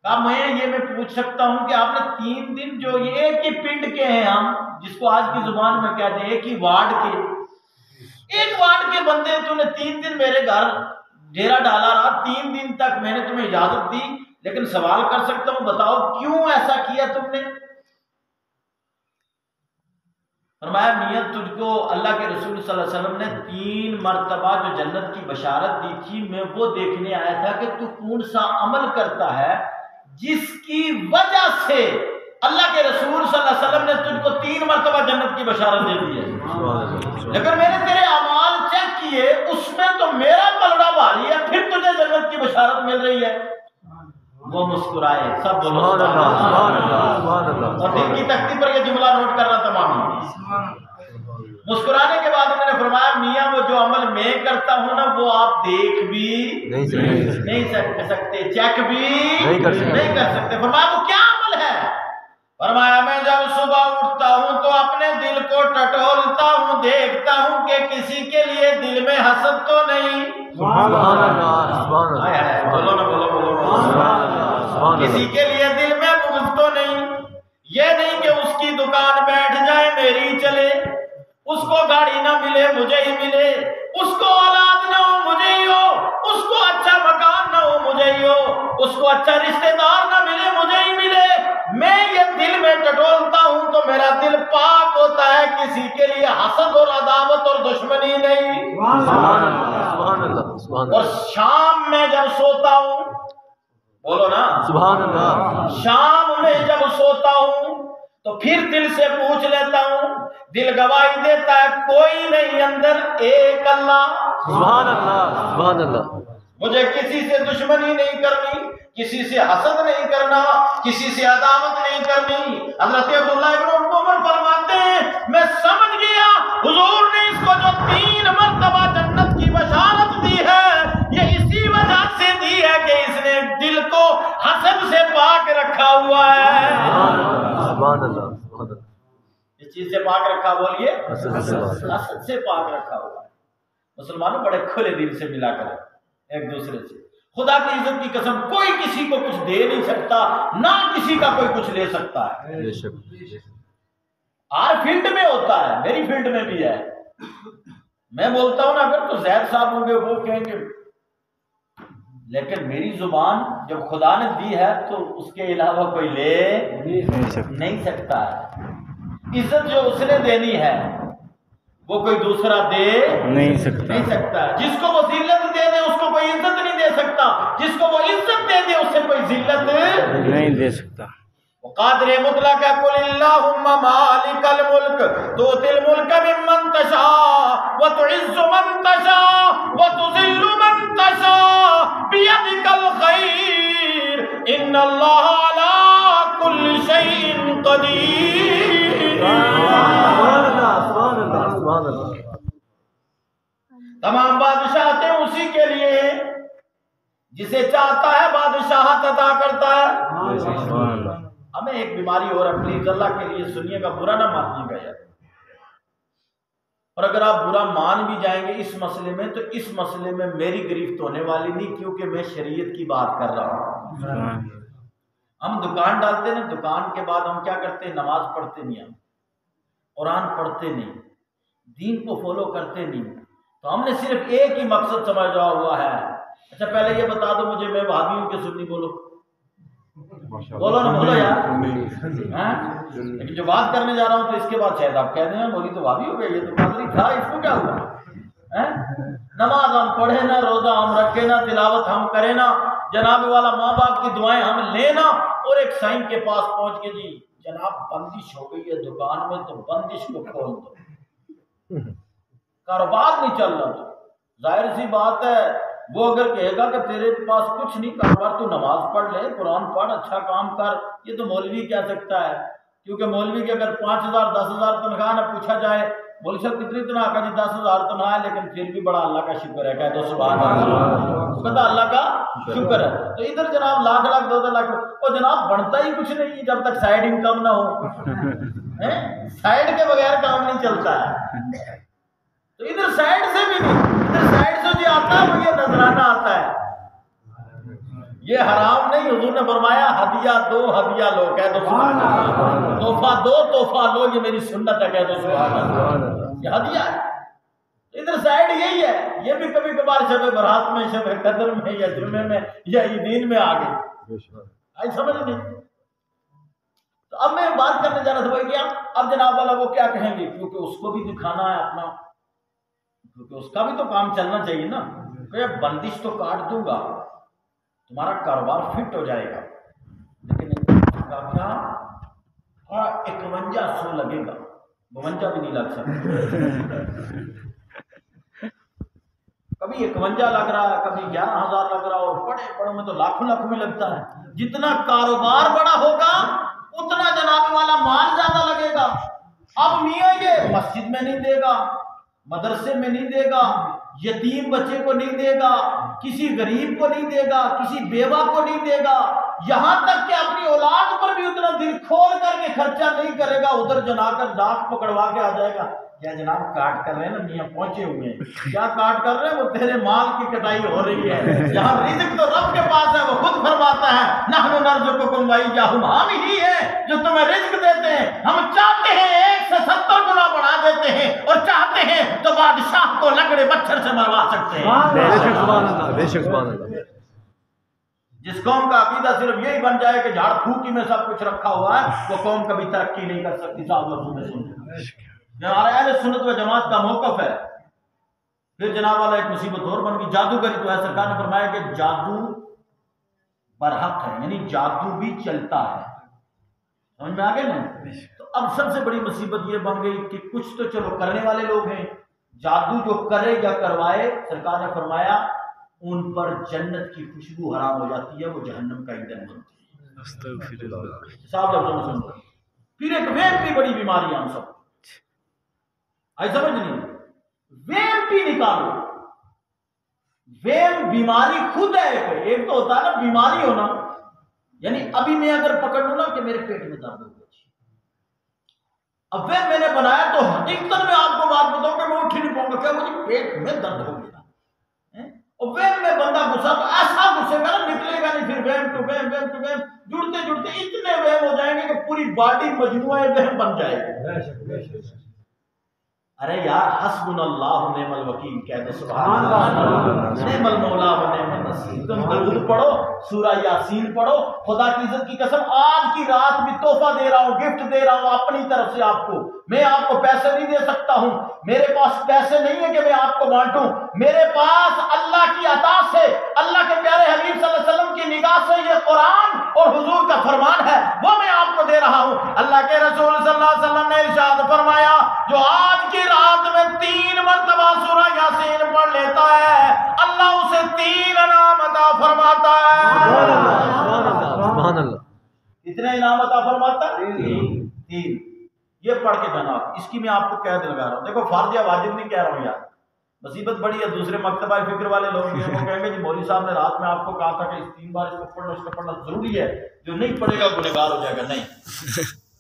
کہا میں پوچھ سکتا ہوں کہ آپ نے 3 دن جو یہ ایک ہی پنڈ کے ہیں، ہم جس کو آج کی زبان میں کہتے ہیں ایک ہی وارڈ کے، ایک وارڈ کے بندے، تو نے 3 دن میرے گھر ڈیرا ڈالا رہا، 3 دن تک میں نے تمہیں اجازت دی، لیکن سوال کر سکتا ہوں بتاؤ کیوں ایسا کیا تم نے؟ فرمایا میاں تجھ کو اللہ کے رسول صلی اللہ علیہ وسلم نے 3 مرتبہ جو جنت کی بشارت دی تھی، میں وہ دیکھنے آیا تھا کہ تو کون سا عمل کرتا ہے جس کی وجہ سے اللہ کے رسول صلی اللہ علیہ وسلم نے تجھ کو 3 مرتبہ جنت کی بشارت دے دی ہے. لیکن میں نے تیرے اعمال چیک کیے، اس میں تو میرا پلڑا بھاری ہے، پھر تجھے جنت کی بشارت مل رہی ہے. وہ مسکرائے، سب بولو سبحان اللہ. اور دل کی تختی پر یہ جملہ نوٹ کرنا تمام. مسکرانے کے بعد میں نے فرمایا میاں وہ جو عمل میں کرتا ہوں نا وہ آپ دیکھ بھی نہیں سکتے، چیک بھی نہیں کر سکتے. فرمایا وہ کیا عمل ہے؟ فرمایا میں جب صبح اٹھتا ہوں تو اپنے دل کو ٹٹولتا ہوں، دیکھتا ہوں کہ کسی کے لیے دل میں حسد تو نہیں. سبحان اللہ سبحان اللہ. بولو نا، بولو بولو. کسی کے لیے دل میں بغض تو نہیں. یہ نہیں کہ اس کی دکان بیٹھ جائے میری چلے، اس کو گاڑی نہ ملے مجھے ہی ملے، اس کو اولاد نہ ہو مجھے ہی ہو، اس کو اچھا مکان نہ ہو مجھے ہی ہو، اس کو اچھا رشتہ دار نہ ملے مجھے ہی ملے. میں یہ دل میں ٹٹولتا ہوں تو میرا دل پاک ہوتا ہے، کسی کے لیے حسد اور عداوت اور دشمنی نہیں. سبحان اللہ. اور شام میں جب سوتا ہوں، بولو نا سبحان اللہ. شام میں جب سوتا ہوں تو پھر دل سے پوچھ لیتا ہوں، دل گواہی دیتا ہے کوئی نہیں اندر، ایک اللہ. سبحان اللہ سبحان اللہ. مجھے کسی سے دشمنی نہیں کرنی، کسی سے حسد نہیں کرنا، کسی سے عداوت نہیں کرنی. حضرت عبداللہ ابن عمر فرماتے ہیں میں سمجھ گیا حضور نے اس کو جو 3 مرتبہ جنت کی بشارت دی ہے یہ اسی وجہ سے دی ہے کہ اس نے دل کو حسد سے پاک رکھا ہوا ہے. سبحان اللہ. اس چیز سے پاک رکھا، بولیے حسد حسد سے پاک رکھا ہوا ہے. مسلمانوں بڑے کھلے دل سے ملا کر ایک دوسرے سے. خدا کی عزت کی قسم کوئی کسی کو کچھ دے نہیں سکتا، نہ کسی کا کوئی کچھ لے سکتا ہے. ہر فیلڈ میں ہوتا ہے، میری فیلڈ میں بھی ہے. میں بولتا ہوں نا اگر تو زید صاحب ہوں گے وہ کہیں گے، لیکن میری زبان جب خدا نے دی ہے تو اس کے علاوہ کوئی لے نہیں سکتا ہے. عزت جو اس نے دینی ہے وہ کوئی دوسرا دے نہیں سکتا. جس کو وہ ذلت دے دے اس کو کوئی عزت نہیں دے سکتا، جس کو وہ عزت دے دے اس سے کوئی ذلت نہیں دے سکتا. قادر مطلق ہے قل اللہم مالک الملک تؤتی الملک ممن تشاء وتعز من تشاء وتذل من تشاء بیدک الخیر ان اللہ علی کل شیء قدیر. تمام بادشاہتیں اسی کے لیے ہیں، جسے چاہتا ہے بادشاہت عطا کرتا ہے. ہمیں ایک بیماری اور ہے، پلیز اللہ کے لیے سنیے گا، برا نہ مانیے گا یار. اور اگر آپ برا مان بھی جائیں گے اس مسئلے میں تو اس مسئلے میں میری گرفت ہونے والی نہیں، کیونکہ میں شریعت کی بات کر رہا ہوں. ہم دکان ڈالتے ہیں، دکان کے بعد ہم کیا کرتے ہیں؟ نماز پڑھتے نہیں، ہم قرآن پڑھتے نہیں، دین کو فالو کرتے نہیں، تو ہم نے صرف ایک ہی مقصد سمجھا ہوا ہے. اچھا پہلے یہ بتا دو مجھے، میں وہابی ہوں کہ سنی؟ بولو بولو نا، بولو یار. لیکن جو بات کرنے جا رہا ہوں تو اس کے بعد شاید آپ کہہ دیں بولی تو وہابی ہو گئے، یہ تو قادری تھا، اس کو کیا ہوا؟ نماز ہم پڑھے نا، روزہ ہم رکھے نا، تلاوت ہم کرے نا، جناب والا ماں باپ کی دعائیں ہم لینا، اور ایک سائن کے پاس پہنچ کے جی جناب بندش ہو گئی ہے دکان میں تو بندش کو کھول دو، کاروبار نہیں چل رہا. تو ظاہر سی بات ہے وہ اگر کہے گا کہ تیرے پاس کچھ نہیں کاروبار، تو نماز پڑھ لے، قرآن پڑھ، اچھا کام کر، یہ تو مولوی کہہ سکتا ہے. کیونکہ مولوی کی اگر 5,000 10,000 تنخواہ نہ پوچھا جائے مولوی صاحب کتنی تنخواہ کا؟ جی 10,000 تنخواہ ہے، لیکن پھر بھی بڑا اللہ کا شکر ہے، کہہ دو سبحان اللہ، کہتا اللہ کا شکر ہے. تو ادھر جناب لاکھ لاکھ 2 لاکھ، اور جناب بنتا ہی کچھ نہیں جب تک سائیڈ انکم نہ ہو. سائیڈ کے بغیر کام نہیں چلتا ہے. تو ادھر سائیڈ سے بھی نہیں، ادھر سائیڈ سے جو آتا ہے وہ یہ نذرانہ آتا ہے. یہ حرام نہیں، حضور نے فرمایا ہدیہ دو ہدیہ لو، کہہ دو سبحان اللہ. تحفہ دو تحفہ لو، یہ میری سنت ہے، کہہ دو سبحان اللہ، یہ ہدیہ ہے. ادھر سائیڈ یہی ہے. یہ بھی کبھی کبھار شب برات میں، شب قدر میں، یا جمعے میں، یا عیدین میں آ گئی، آئی سمجھ نہیں. تو اب میں بات کرنے جا رہا تھا بھائی کیا اب جناب والا وہ کیا کہیں گے، کیونکہ اس کو بھی دکھانا ہے اپنا، کیونکہ اس کا بھی تو کام چلنا چاہیے نا. کہ بندش تو کاٹ دوں گا، تمہارا کاروبار فٹ ہو جائے گا، لیکن کیا 5100 لگے گا، 52 بھی نہیں لگ سکتا. کبھی 51 لگ رہا ہے، کبھی 11,000 لگ رہا ہے، اور بڑے بڑوں میں تو لاکھوں میں لگتا ہے. جتنا کاروبار بڑا ہوگا اتنا جناب والا مال زیادہ لگے گا. اب میاں یہ مسجد میں نہیں دے گا، مدرسے میں نہیں دے گا، یتیم بچے کو نہیں دے گا، کسی غریب کو نہیں دے گا، کسی بیوہ کو نہیں دے گا، یہاں تک کہ اپنی اولاد پر بھی اتنا دل کھول کر کے خرچہ نہیں کرے گا. ادھر جنا کر ڈاک پکڑوا کے آ جائے گا، کیا جناب کاٹ کر رہے ہیں نا میاں پہنچے ہوئے ہیں، کیا کاٹ کر رہے ہیں؟ وہ تیرے مال کی کٹائی ہو رہی ہے. یہاں رزق تو رب کے پاس ہے، وہ خود فرماتا ہے نحن نرزقکم وإیاہم، ہم ہی ہیں جو تمہیں رزق دیتے ہیں. ہم چاہتے ہیں 1 سے 70 گنا بڑھا دیتے ہیں، اور چاہتے ہیں تو بادشاہ کو لنگڑے مچھر سے مروا سکتے ہیں. سبحان اللہ، بے شک سبحان اللہ. جس قوم کا عقیدہ صرف یہی بن جائے کہ جھاڑ پھونکی میں سب کچھ رکھا ہوا ہے، وہ قوم کبھی ترقی نہیں کر سکتی. صاحب لفظوں میں سن ہمارا اہل سنت و جماعت کا موقف ہے. پھر جناب والا ایک مصیبت اور بن گئی، جادوگری تو ہے. سرکار نے فرمایا کہ جادو برحق ہے، یعنی جادو بھی چلتا ہے. سمجھ میں آ گئے نا؟ تو اب سب سے بڑی مصیبت یہ بن گئی کہ کچھ تو چلو کرنے والے لوگ ہیں، جادو جو کرے یا کروائے، سرکار نے فرمایا ان پر جنت کی خوشبو حرام ہو جاتی ہے، وہ جہنم کا ایندھن بنتی ہے. استغفر اللہ. صاحب لفظوں میں سن لو. پھر ایک ویم کی بڑی بیماری ہم سب آئی سمجھ نہیں. ویم بھی نکالو. ویم بیماری خود ہے. ایک تو ہوتا ہے نا بیماری ہونا، یعنی ابھی میں اگر پکڑ لوں نا کہ میرے پیٹ میں درد ہو گیا، اب ویم میں نے بنایا تو حقیقت میں آپ کو بات بتاؤں کہ میں اٹھ نہیں پاؤں گا، کیا مجھے پیٹ میں درد ہو گیا. اور ویم میں بندہ گھسا تو ایسا گھسے گا نا نکلے گا نہیں. پھر ویم ٹو ویم، ویم ٹو ویم، جڑتے جڑتے اتنے ویم ہو جائیں گے کہ پوری باڈی مجموعہ ویم بن جائے گی. ارے یار حسبنا اللہ نعم الوکیل کہہ دو سبحان اللہ، نعم المولا و نعم النصیر. تم درود پڑھو، سورہ یاسین پڑھو. خدا کی عزت کی قسم آج کی رات بھی تحفہ دے رہا ہوں، گفٹ دے رہا ہوں اپنی طرف سے آپ کو. میں آپ کو پیسے نہیں دے سکتا ہوں، میرے پاس پیسے نہیں ہے کہ میں آپ کو بانٹوں. میرے پاس اللہ کی عطا سے، اللہ کے پیارے حبیب صلی اللہ علیہ وسلم کی نگاہ سے یہ قرآن اور حضور کا فرمان ہے، وہ میں آپ کو دے رہا ہوں. اللہ کے رسول صلی اللہ علیہ وسلم نے ارشاد فرمایا جو آج کی رات میں 3 مرتبہ سورہ یاسین پڑھ لیتا ہے، اللہ اسے 3 انعام عطا فرماتا ہے. سبحان اللہ. کتنے انعام عطا فرماتا ہے؟ 3. یہ پڑھ کے جناب اس کی میں آپ کو قید لگا رہا ہوں. دیکھو فرض یا واجب نہیں کہہ رہا ہوں یار، مصیبت بڑی ہے. دوسرے مکتبہ فکر والے لوگ بھی وہ کہیں گے جی مولوی صاحب نے رات میں آپ کو کہا تھا کہ 3 بار اس کو پڑھنا، اس کو پڑھنا ضروری ہے، جو نہیں پڑھے گا گنہگار ہو جائے گا.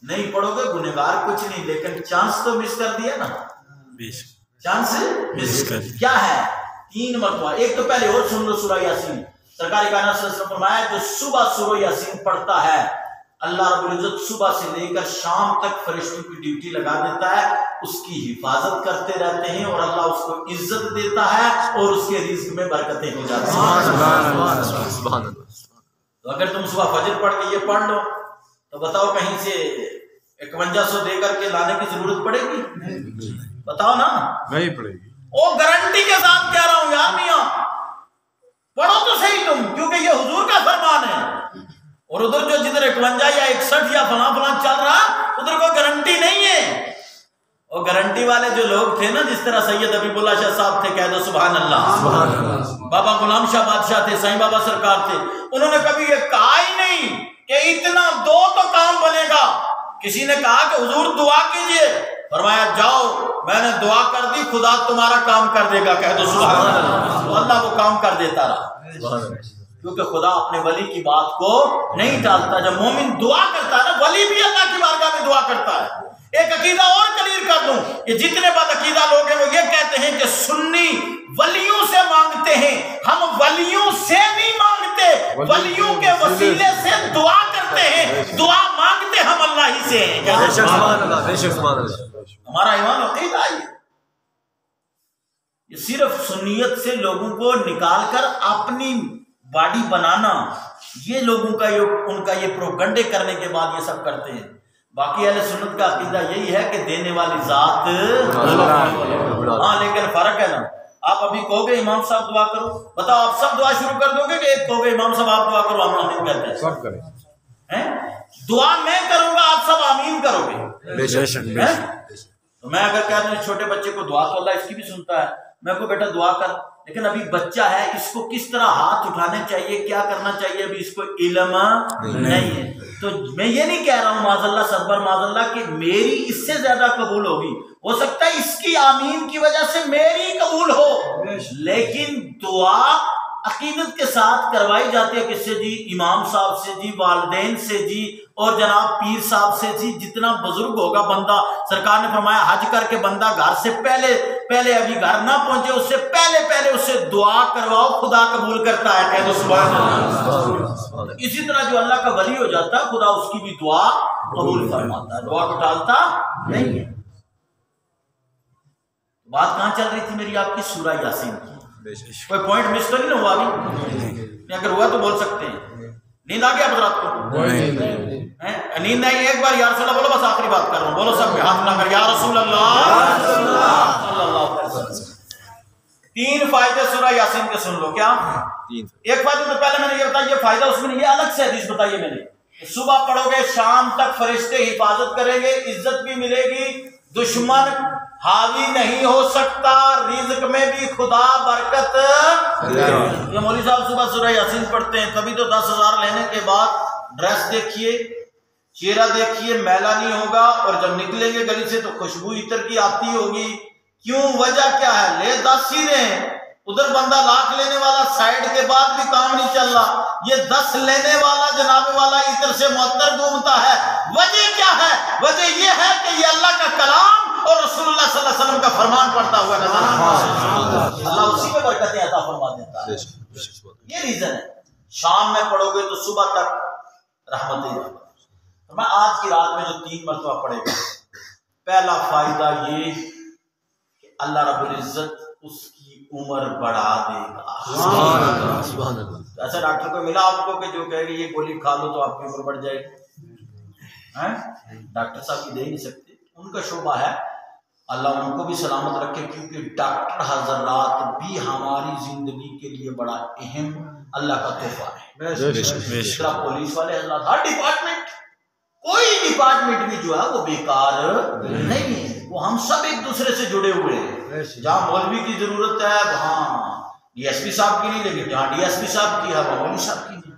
نہیں پڑھو گے گنہگار کچھ نہیں، لیکن چانس تو مس کر دیا نا. چانس مس کر کیا ہے؟ 3 مرتبہ. ایک تو پہلے اور سن لو سورہ یاسین. سرکار کائنات صلی اللہ علیہ وسلم نے فرمایا جو صبح سورہ یاسین پڑھتا ہے، اللہ رب العزت صبح سے لے کر شام تک فرشتوں کی ڈیوٹی لگا دیتا ہے اس کی حفاظت کرتے رہتے ہیں اور اللہ اس کو عزت دیتا ہے اور اس کے رزق میں برکتیں ہو جاتی ہیں۔ تو اگر تم صبح فجر پڑھ کے یہ پڑھ لو تو بتاؤ کہیں سے 5100 دے کر کے لانے کی ضرورت پڑے گی؟ بتاؤ نا، نہیں پڑے گی۔ وہ گارنٹی کے ساتھ کہہ رہا ہوں یار میاں پڑھو تو صحیح تم، کیونکہ یہ حضور کا فرمان ہے۔ اور ادھر جو جدھر 51 یا 61 یا فلاں فلاں چل رہا ادھر کوئی گارنٹی نہیں ہے۔ اور گارنٹی والے جو لوگ تھے نا، جس طرح سید حبیب اللہ شاہ صاحب تھے، کہہ دو سبحان اللہ، بابا غلام شاہ بادشاہ تھے، سائیں بابا سرکار تھے، انہوں نے کبھی یہ کہا ہی نہیں کہ اتنا دو تو کام بنے گا۔ کسی نے کہا کہ حضور دعا کیجئے، فرمایا جاؤ میں نے دعا کر دی، خدا تمہارا کام کر دے گا، کہہ دو سبحان اللہ۔ تو اللہ وہ کام کر دیتا رہا، کیونکہ خدا اپنے ولی کی بات کو نہیں ٹالتا۔ جب مومن دعا کرتا ہے نا، ولی بھی اللہ کی بارگاہ میں دعا کرتا ہے۔ ایک عقیدہ اور کلیئر کر دوں، یہ جتنے بد عقیدہ لوگ ہیں وہ یہ کہتے ہیں کہ سنی ولیوں سے مانگتے ہیں، ہم ولیوں سے نہیں مانگتے، ولیوں کے وسیلے سے دعا کرتے ہیں، دعا مانگتے ہم اللہ ہی سے ہیں۔ ہمارا ایمان عقیدہ ہے، یہ صرف سنیت سے لوگوں کو نکال کر اپنی باڈی بنانا، یہ لوگوں کا ان کا یہ پروگنڈے کرنے کے بعد یہ سب کرتے ہیں۔ باقی اہل سنت کا عقیدہ یہی ہے کہ دینے والی ذات ہاں، لیکن فرق ہے نا، آپ ابھی کہو گے امام صاحب دعا کرو، بتاؤ آپ سب دعا شروع کر دو گے کہ ایک کہو گے امام صاحب آپ دعا کرو ہم آمین کہتے ہیں؟ سب کریں۔ دعا میں کروں گا آپ سب آمین کرو گے؟ تو میں اگر کہہ دوں چھوٹے بچے کو دعا تو اللہ اس کی بھی سنتا ہے، میں کو بیٹا دعا کر، لیکن ابھی بچہ ہے، اس کو کس طرح ہاتھ اٹھانے چاہیے، کیا کرنا چاہیے، ابھی اس کو علم نہیں ہے۔ تو میں یہ نہیں کہہ رہا ہوں معاذ اللہ صدبر معاذ اللہ کہ میری اس سے زیادہ قبول ہوگی، ہو سکتا ہے اس کی آمین کی وجہ سے میری قبول ہو، لیکن دعا عقیدت کے ساتھ کروائی جاتی ہے کس سے جی؟ امام صاحب سے جی، والدین سے جی، اور جناب پیر صاحب سے جی، جتنا بزرگ ہوگا بندہ، سرکار نے فرمایا حج کر کے بندہ گھر سے پہلے ابھی گھر نہ پہنچے اس سے پہلے اس سے دعا کرواؤ، خدا قبول کرتا ہے، کہہ دو سبحان اللہ۔ اسی طرح جو اللہ کا ولی ہو جاتا ہے خدا اس کی بھی دعا قبول فرماتا ہے، دعا کو ٹالتا نہیں ہے۔ بات کہاں چل رہی تھی میری آپ کی؟ سورہ یاسین کی۔ کوئی پوائنٹ مس تو نہیں ہوا ابھی؟ اگر ہوا تو بول سکتے ہیں۔ نیند آ گیا حضرات کو؟ نیند آئی؟ ایک بار یا رسول اللہ بولو، بس آخری بات کر رہا ہوں، بولو سب میں ہاتھ ملا کر یا رسول اللہ صلی اللہ علیہ وسلم۔ 3 فائدے سورہ یاسین کے سن لو۔ کیا؟ ایک فائدہ تو پہلے میں نے یہ بتایا، یہ فائدہ اس میں نہیں، یہ الگ سے حدیث بتائیے میں نے، صبح پڑھو گے شام تک فرشتے حفاظت کریں گے، عزت بھی ملے گی، دشمن حاوی نہیں ہو سکتا، رزق میں بھی خدا برکت۔ یہ مولوی صاحب صبح سورہ یاسین پڑھتے ہیں، کبھی تو 10,000 لینے کے بعد ڈریس دیکھیے، چہرہ دیکھیے، میلا نہیں ہوگا، اور جب نکلیں گے گلی سے تو خوشبو عطر کی آتی ہوگی۔ کیوں؟ وجہ کیا ہے؟ لے 10 ہی رہے ہیں، ادھر بندہ لاکھ لینے والا سائیڈ کے بعد بھی کام نہیں چل رہا، یہ 10 لینے والا جناب والا عطر سے معطر گھومتا ہے۔ وجہ کیا ہے؟ وجہ یہ ہے کہ یہ اللہ کا کلام اور رسول اللہ صلی اللہ علیہ وسلم کا فرمان پڑھتا ہوا نظر اللہ اسی میں برکتیں عطا فرما دیتا ہے۔ یہ ریزن ہے۔ شام میں پڑھو گے تو صبح تک رحمت ہی رحمت۔ میں آج کی رات میں جو 3 مرتبہ پڑھے گا، پہلا فائدہ یہ کہ اللہ رب العزت اس کی عمر بڑھا دے گا۔ ایسا ڈاکٹر کو ملا آپ کو کہ جو کہے گی یہ گولی کھا لو تو آپ کی عمر بڑھ جائے گی؟ ڈاکٹر صاحب کی دے ہی نہیں سکتے، ان کا شعبہ ہے، اللہ ان کو بھی سلامت رکھے، کیونکہ ڈاکٹر حضرات بھی ہماری زندگی کے لیے بڑا اہم اللہ کا تحفہ ہے۔ پولیس والے حضرات، ہر ڈپارٹمنٹ، کوئی ڈپارٹمنٹ بھی جو ہے وہ بیکار نہیں ہے، وہ ہم سب ایک دوسرے سے جڑے ہوئے ہیں۔ جہاں مولوی کی ضرورت ہے وہاں ڈی ایس پی صاحب کی نہیں، لیکن جہاں ڈی ایس پی صاحب کی ہے وہاں مولوی صاحب کی نہیں،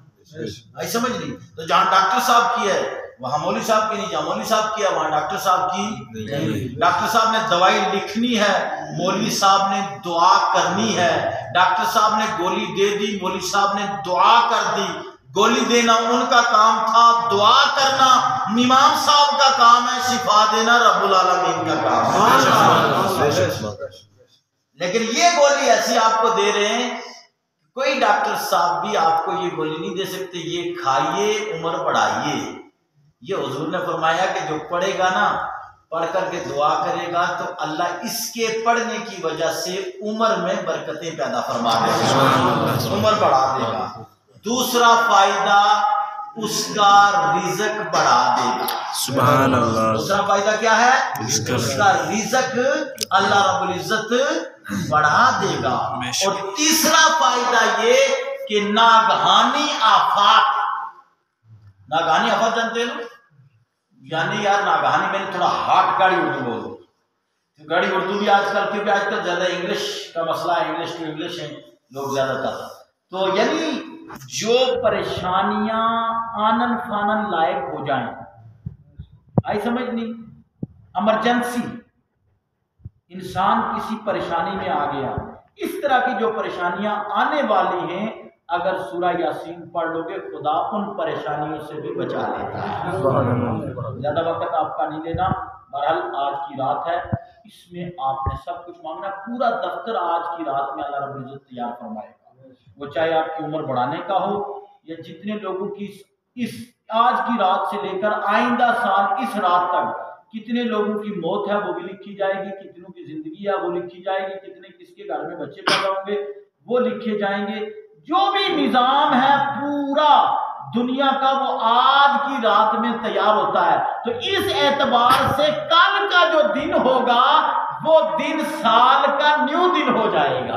ایسا سمجھ نہیں۔ تو جہاں ڈاکٹر صاحب کی ہے وہاں مولوی صاحب کی نہیں، جہاں مولوی صاحب کی ہے وہاں ڈاکٹر صاحب کی نہیں۔ ڈاکٹر صاحب نے دوائی لکھنی ہے، مولوی صاحب نے دعا کرنی ہے۔ ڈاکٹر صاحب نے گولی دے دی، مولوی صاحب نے دعا کر دی۔ گولی دینا ان کا کام تھا، دعا کرنا امام صاحب کا کام ہے، شفا دینا رب العالمین کا کام ہے۔ لیکن یہ گولی ایسی آپ کو دے رہے ہیں، کوئی ڈاکٹر صاحب بھی آپ کو یہ گولی نہیں دے سکتے یہ کھائیے عمر بڑھائیے۔ یہ حضور نے فرمایا کہ جو پڑھے گا نا پڑھ کر کے دعا کرے گا تو اللہ اس کے پڑھنے کی وجہ سے عمر میں برکتیں پیدا فرما دے گا، عمر بڑھا دے گا۔ دوسرا فائدہ اس کا رزق بڑھا دے گا۔ سبحان اللہ۔ دوسرا فائدہ کیا ہے؟ اس کا رزق اللہ رب العزت بڑھا دے گا۔ اور تیسرا فائدہ یہ کہ ناگہانی آفات، ناگہانی آفات جانتے ہیں؟ یعنی یار ناگہانی، میں نے تھوڑا ہارڈ گاڑی اردو بول دوں، گاڑی اردو بھی آج کل، کیونکہ آج کل زیادہ انگلش کا مسئلہ ہے، انگلش ٹو انگلش ہیں لوگ زیادہ تر، تو یعنی جو پریشانیاں آنن فانن لائق ہو جائیں، آئی سمجھ نہیں، ایمرجنسی، انسان کسی پریشانی میں آ گیا، اس طرح کی جو پریشانیاں آنے والی ہیں، اگر سورہ یاسین پڑھ لو گے خدا ان پریشانیوں سے بھی بچا لیتا ہے۔ زیادہ وقت آپ کا نہیں لینا، بہرحال آج کی رات ہے، اس میں آپ نے سب کچھ مانگنا، پورا دفتر آج کی رات میں اللہ رب العزت تیار فرمائے گا، وہ چاہے آپ کی عمر بڑھانے کا ہو یا جتنے لوگوں کی اس آج کی رات سے لے کر آئندہ سال اس رات تک کتنے لوگوں کی موت ہے وہ بھی لکھی جائے گی، کتنوں کی زندگی ہے وہ لکھی جائے گی، کتنے کس کے گھر میں بچے پیدا ہوں گے وہ لکھے جائیں گے، جو بھی نظام ہے پورا دنیا کا وہ آج کی رات میں تیار ہوتا ہے۔ تو اس اعتبار سے کل کا جو دن ہوگا وہ دن سال کا نیو دن ہو جائے گا۔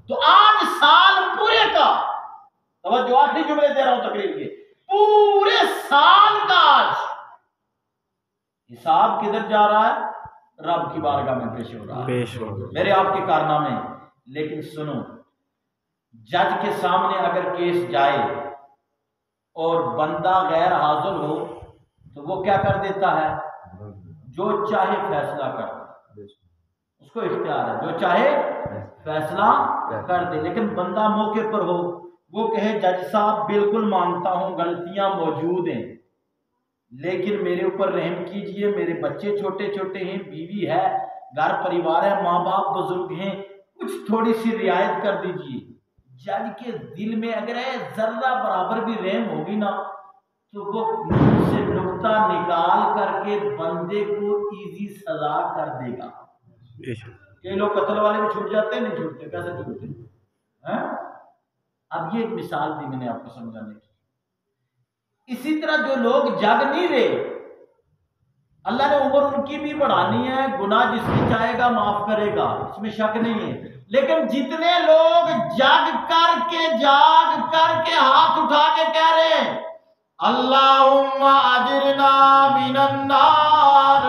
تو آج سال پورے کا، توجہ آخری جملے دے رہا ہوں تقریر کے، پورے سال کا آج حساب کدھر جا رہا ہے؟ رب کی بارگاہ میں پیش ہو رہا ہے، میرے آپ کے کارنامے۔ لیکن سنو، جج کے سامنے اگر کیس جائے اور بندہ غیر حاضر ہو تو وہ کیا کر دیتا ہے؟ جو چاہے فیصلہ کر، اس کو اختیار ہے، جو چاہے فیصلہ کر دے۔ لیکن بندہ موقع پر ہو، وہ کہے جج صاحب بالکل مانتا ہوں غلطیاں موجود ہیں، لیکن میرے اوپر رحم کیجئے، میرے بچے چھوٹے چھوٹے ہیں، بیوی ہے، گھر پریوار ہے، ماں باپ بزرگ ہیں، کچھ تھوڑی سی رعایت کر دیجئے۔ جج کے دل میں اگر ذرہ برابر بھی رحم ہوگی نا تو وہ سے نقطہ نکال کر کے بندے کو ایزی سزا کر دے گا۔ کئی لوگ قتل والے بھی چھوٹ جاتے ہیں، نہیں چھوٹتے، کیسے چھوٹتے ہیں؟ اب یہ ایک مثال دی میں نے آپ کو سمجھانے کی۔ اسی طرح جو لوگ جگ نہیں رہے، اللہ نے عمر ان کی بھی بڑھانی ہے، گناہ جس کی چاہے گا معاف کرے گا، اس میں شک نہیں ہے، لیکن جتنے لوگ جاگ کر کے ہاتھ اٹھا کے کہہ رہے ہیں اللہم اجرنا من النار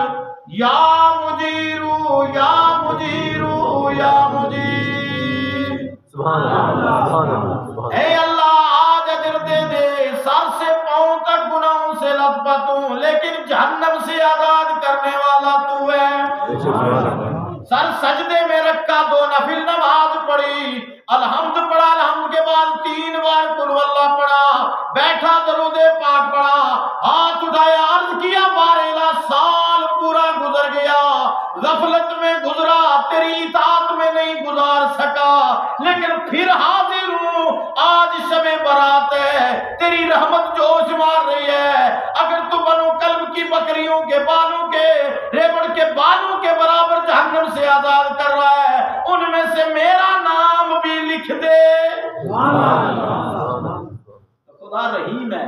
یا مجیرو یا مجیرو یا مجیر، اے اللہ آج اجر دے دے، سر سے پاؤں تک گناہوں سے لت پت ہوں، لیکن جہنم سے آزاد کرنے والا تو ہے۔ سر سجدے میں رکھا، 2 نفل نماز پڑھی، الحمد پڑھا، الحمد کے بعد 3 بار قل واللہ پڑھا، بیٹھا درود پاک پڑھا، ہاتھ اٹھایا، عرض کیا بار الہ، سال پورا گزر گیا، غفلت میں گزرا، تیری اطاعت میں نہیں گزار سکا، لیکن پھر حاضر ہوں، آج شب برات ہے، تیری رحمت جوش مار رہی ہے، اگر تو بنو کلب کی بکریوں کے بالوں کے، ریوڑ کے بالوں کے برابر جہنم سے آزاد کر رہا ہے، ان میں سے میرا نام بھی لکھ دے۔ خدا رحیم ہے،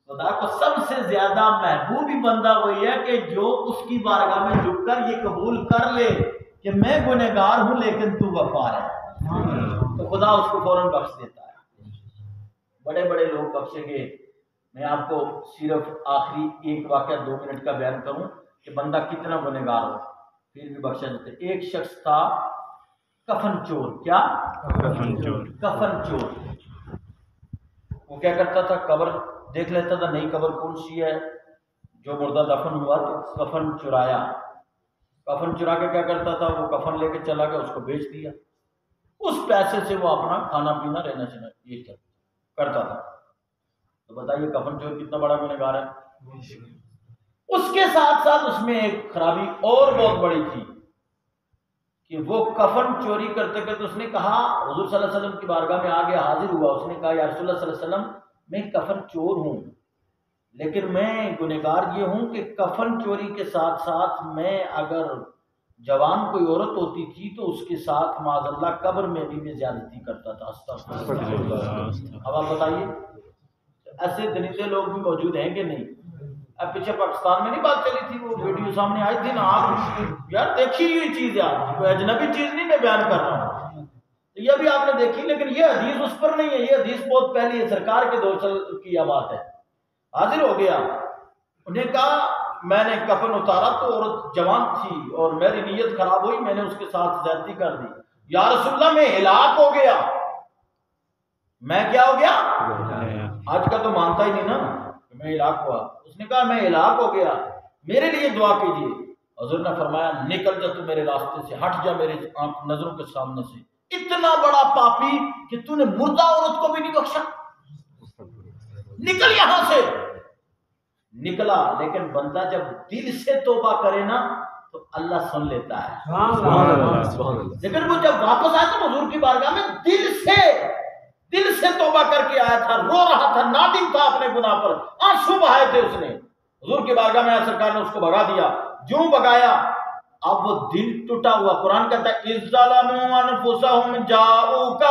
خدا کو سب سے زیادہ محبوب ہی بندہ وہی ہے کہ جو اس کی بارگاہ میں جھک کر یہ قبول کر لے کہ میں گنہگار ہوں لیکن تو غفار ہے، تو خدا اس کو فوراً بخش دیتا ہے۔ بڑے بڑے لوگ بخشیں گے۔ میں آپ کو صرف آخری ایک واقعہ 2 منٹ کا بیان کروں کہ بندہ کتنا گنہگار ہو پھر بھی بخشا جاتا ہے۔ ایک شخص تھا کفن چور۔ کیا؟ کفن چور۔ وہ کیا کرتا تھا؟ قبر دیکھ لیتا تھا، نئی قبر کون سی ہے، جو مردہ دفن ہوا تو کفن چرایا، کفن چرا کے کیا کرتا تھا، وہ کفن لے کے چلا گیا، اس کو بیچ دیا، اس پیسے سے وہ اپنا کھانا پینا رہنا چاہنا یہ کرتا تھا۔ تو بتائیے کفن چور کتنا بڑا گنہگار ہے۔ اس کے ساتھ ساتھ اس میں ایک خرابی اور بہت بڑی تھی کہ وہ کفن چوری کرتے کرتے اس نے کہا، حضور صلی اللہ علیہ وسلم کی بارگاہ میں آگے حاضر ہوا، اس نے کہا یا رسول اللہ صلی اللہ علیہ وسلم میں کفن چور ہوں، لیکن میں گنہگار یہ ہوں کہ کفن چوری کے ساتھ ساتھ میں اگر جوان کوئی عورت ہوتی تھی تو اس کے ساتھ معاذ اللہ قبر میں بھی میں زیادتی کرتا تھا. استغفر اللہ. اب آپ بتائیے ایسے دنیتے لوگ بھی موجود ہیں کہ نہیں؟ اب پیچھے پاکستان میں نہیں بات چلی تھی، وہ ویڈیو سامنے آئی تھی نا، آپ یار دیکھی یہ چیز ہے، آپ کوئی اجنبی چیز نہیں میں بیان کر رہا ہوں، یہ بھی آپ نے دیکھی، لیکن یہ حدیث اس پر نہیں ہے، یہ حدیث بہت پہلی ہے، سرکار کے دور کی بات ہے. حاضر ہو گیا، انہیں کہا میں نے کفن اتارا تو عورت جوان تھی اور میری نیت خراب ہوئی، میں نے اس کے ساتھ زیادتی کر دی. یا رسول اللہ میں ہلاک ہو گیا. میں کیا ہو گیا؟ آج کا تو مانتا ہی نہیں نا کہ میں ہلاک ہوا. اس نے کہا میں ہلاک ہو گیا، میرے لیے دعا کیجیے. حضور نے فرمایا نکل جا تو میرے راستے سے، ہٹ جا میرے نظروں کے سامنے سے. اتنا بڑا پاپی کہ تو نے مردہ عورت کو بھی نہیں بخشا، نکل یہاں سے. نکلا، لیکن بندہ جب دل سے توبہ کرے نا تو اللہ سن لیتا ہے. لیکن وہ جب واپس آیا تو حضور کی بارگاہ میں دل سے توبہ کر کے آیا تھا، رو رہا تھا، نادم تھا اپنے گناہ پر، آنسو بہائے تھے اس نے. حضور کی بارگاہ میں آیا، سرکار نے اس کو بھگا دیا. جو بھگایا اب وہ دل ٹوٹا ہوا. قرآن کہتا ہے اِذ ظَلَمُوا أَنفُسَهُمْ جَاءُوكَ،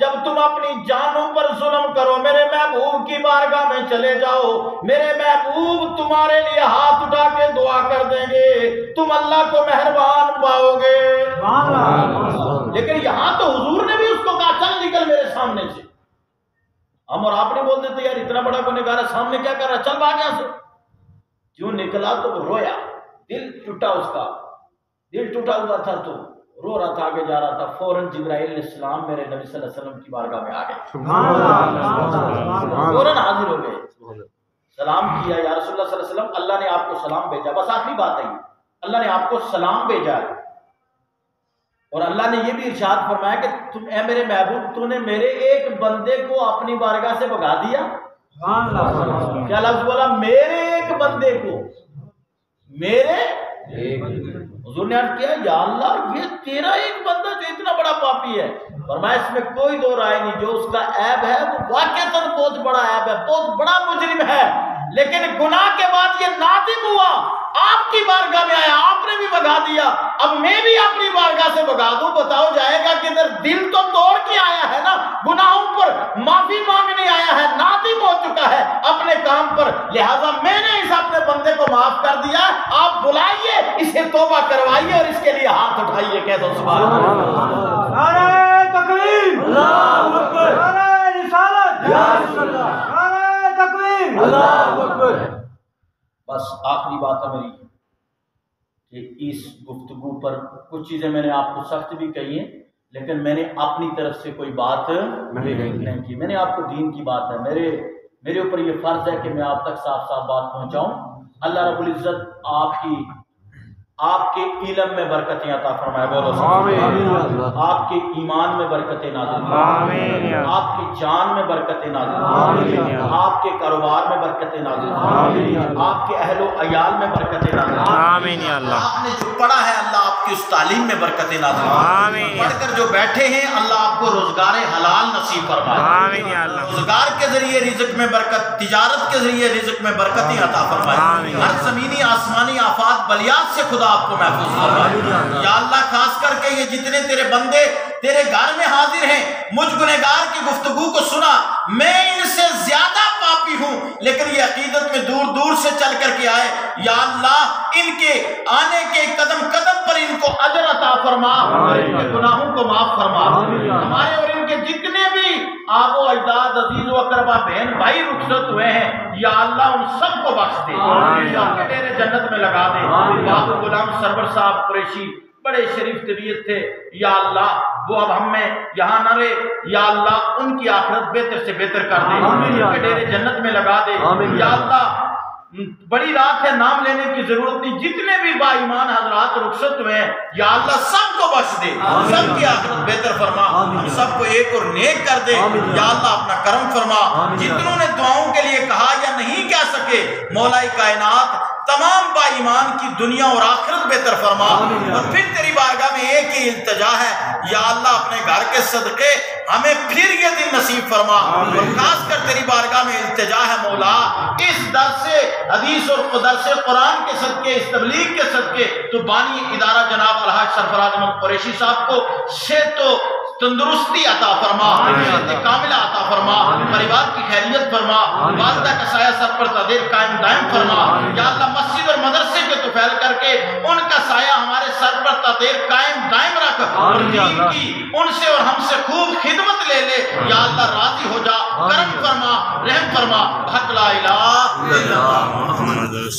جب تم اپنی جانوں پر ظلم کرو میرے محبوب کی بارگاہ میں چلے جاؤ، میرے محبوب تمہارے لیے ہاتھ اٹھا کے دعا کر دیں گے، تم اللہ کو مہربان پاؤ گے. لیکن یہاں تو حضور نے بھی اس کو کہا چل نکل میرے سامنے سے. ہم اور آپ نے بول دیتے یار اتنا بڑا گنہگار ہے، سامنے کیا کر رہا ہے، چل بھاگ یہاں سے. جو نکلا تو وہ رویا، دل ٹوٹا، اس کا دل ٹوٹا ہوا تھا تو رو رہا تھا، آگے جا رہا تھا. فوراً جبرائیل علیہ السلام میرے نبی صلی اللہ علیہ وسلم کی بارگاہ میں آ گئے، فوراً حاضر ہو گئے، سلام کیا. یا رسول اللہ صلی اللہ علیہ وسلم اللہ نے آپ کو سلام بھیجا. بس آخری بات ہے، اللہ نے آپ کو سلام بھیجا ہے. اور اللہ نے یہ بھی ارشاد فرمایا کہ تم اے میرے محبوب تو نے میرے ایک بندے کو اپنی بارگاہ سے بھگا دیا. کیا لفظ بولا؟ میرے ایک بندے کو، میرے حضور نے عرض کیا یا اللہ یہ تیرا ایک بندہ جو اتنا بڑا پاپی ہے. فرمایا اس میں کوئی دو رائے نہیں، جو اس کا عیب ہے وہ واقعتاً بہت بڑا عیب ہے، بہت بڑا مجرم ہے، لیکن گناہ کے بعد یہ نادم ہوا، آپ کی بارگاہ میں آیا، آپ نے بھی بھگا دیا، اب میں بھی اپنی بارگاہ سے بھگا دوں. بتاؤ جائے گا کہ ادھر دل تو توڑ کے آیا ہے نا، گناہوں پر معافی مانگنے آیا ہے، نادم ہو چکا ہے اپنے کام پر، لہٰذا میں نے اس اپنے بندے کو معاف کر دیا. آپ بلائیے اسے، توبہ کروائیے اور اس کے لیے ہاتھ اٹھائیے. کہہ دو سبحان اللہ. نعرہ تکبیر، اللہ اکبر، نعرہ رسالت، یا رسول اللہ، نعرہ تکبیر، اللہ اکبر. بس آخری بات ہے میری کہ اس گفتگو پر کچھ چیزیں میں نے آپ کو سخت بھی کہی ہیں، لیکن میں نے اپنی طرف سے کوئی بات نہیں کی. میں نے آپ کو دین کی بات ہے، میرے اوپر یہ فرض ہے کہ میں آپ تک صاف صاف بات پہنچاؤں. اللہ رب العزت آپ کے علم میں برکتیں عطا فرمائے. بولو آمین. آپ کے ایمان میں برکتیں نازل فرمائے، آپ کی جان میں برکتیں نازل فرمائے، آپ کے کاروبار میں برکتیں نازل فرمائے، آپ کے اہل و عیال میں برکتیں نازل فرمائے. آپ نے جو پڑھا ہے اللہ آپ کی اس تعلیم میں برکتیں نازل فرمائے. پڑھ کر جو بیٹھے ہیں اللہ آپ کو روزگار حلال نصیب فرمائے، روزگار کے ذریعے رزق میں برکت، تجارت کے ذریعے رزق میں برکتیں عطا فرمائے. ہر زمینی آسمانی آفات بلیات سے خدا آپ کو محفوظ فرمائے. یا اللہ خاص کر کے یہ جتنے تیرے بندے تیرے گھر میں حاضر ہیں، مجھ گنہگار کی گفتگو کو سنا، میں ان سے زیادہ پاپی ہوں، لیکن یہ عقیدت میں دور دور سے چل کر کے آئے. یا اللہ ان کے آنے کے قدم قدم پر ان کو اجر عطا فرما، ان کے گناہوں کو معاف فرما. ہمارے اور ان کے جتنے بھی آب و اجداد، عزیز و اقربا، بہن بھائی رخصت ہوئے ہیں، یا اللہ ان سب کو بخش دے، سب کے ڈیرے جنت میں لگا دے. بابو غلام سرور صاحب قریشی بڑے شریف طبیعت تھے، یا اللہ وہ اب ہم میں یہاں نہ رہے، یا اللہ ان کی آخرت بہتر سے بہتر کر دے، ان کے ڈیرے جنت میں لگا دے. یا اللہ بڑی رات ہے، نام لینے کی ضرورت نہیں، جتنے بھی با ایمان حضرات رخصت ہوئے ہیں یا اللہ سب کو بخش دے، سب کی آخرت بہتر فرما، ہم سب کو ایک اور نیک کر دے. یا اللہ اپنا کرم فرما. جتنوں نے دعاؤں کے لیے کہا یا نہیں کہہ سکے، مولا کائنات تمام با ایمان کی دنیا اور آخرت بہتر فرما. اور پھر تیری بارگاہ میں ایک ہی التجا ہے یا اللہ اپنے گھر کے صدقے ہمیں پھر یہ دن نصیب فرما. اور خاص کر تیری بارگاہ میں التجا ہے مولا اس درس حدیث اور درس قرآن کے صدقے اس تبلیغ کے صدقے تو بانی ادارہ جناب الحاج سرفراز احمد قریشی صاحب کو صحت و تندرستی عطا فرما, صحت کاملہ عطا فرما, پریوار کی خیریت فرما, والدہ کا سایہ سر پر تدیر قائم دائم فرما. یا اللہ مسجد اور مدرسے کے تو پھیل کر کے ان کا سایہ ہمارے سر پر تدیر قائم دائم رکھ, اور دین کی ان سے اور ہم سے خوب خدمت لے لے. یا اللہ راضی ہو جا, کرم فرما, رحم فرما. حق لا الہ الا اللہ.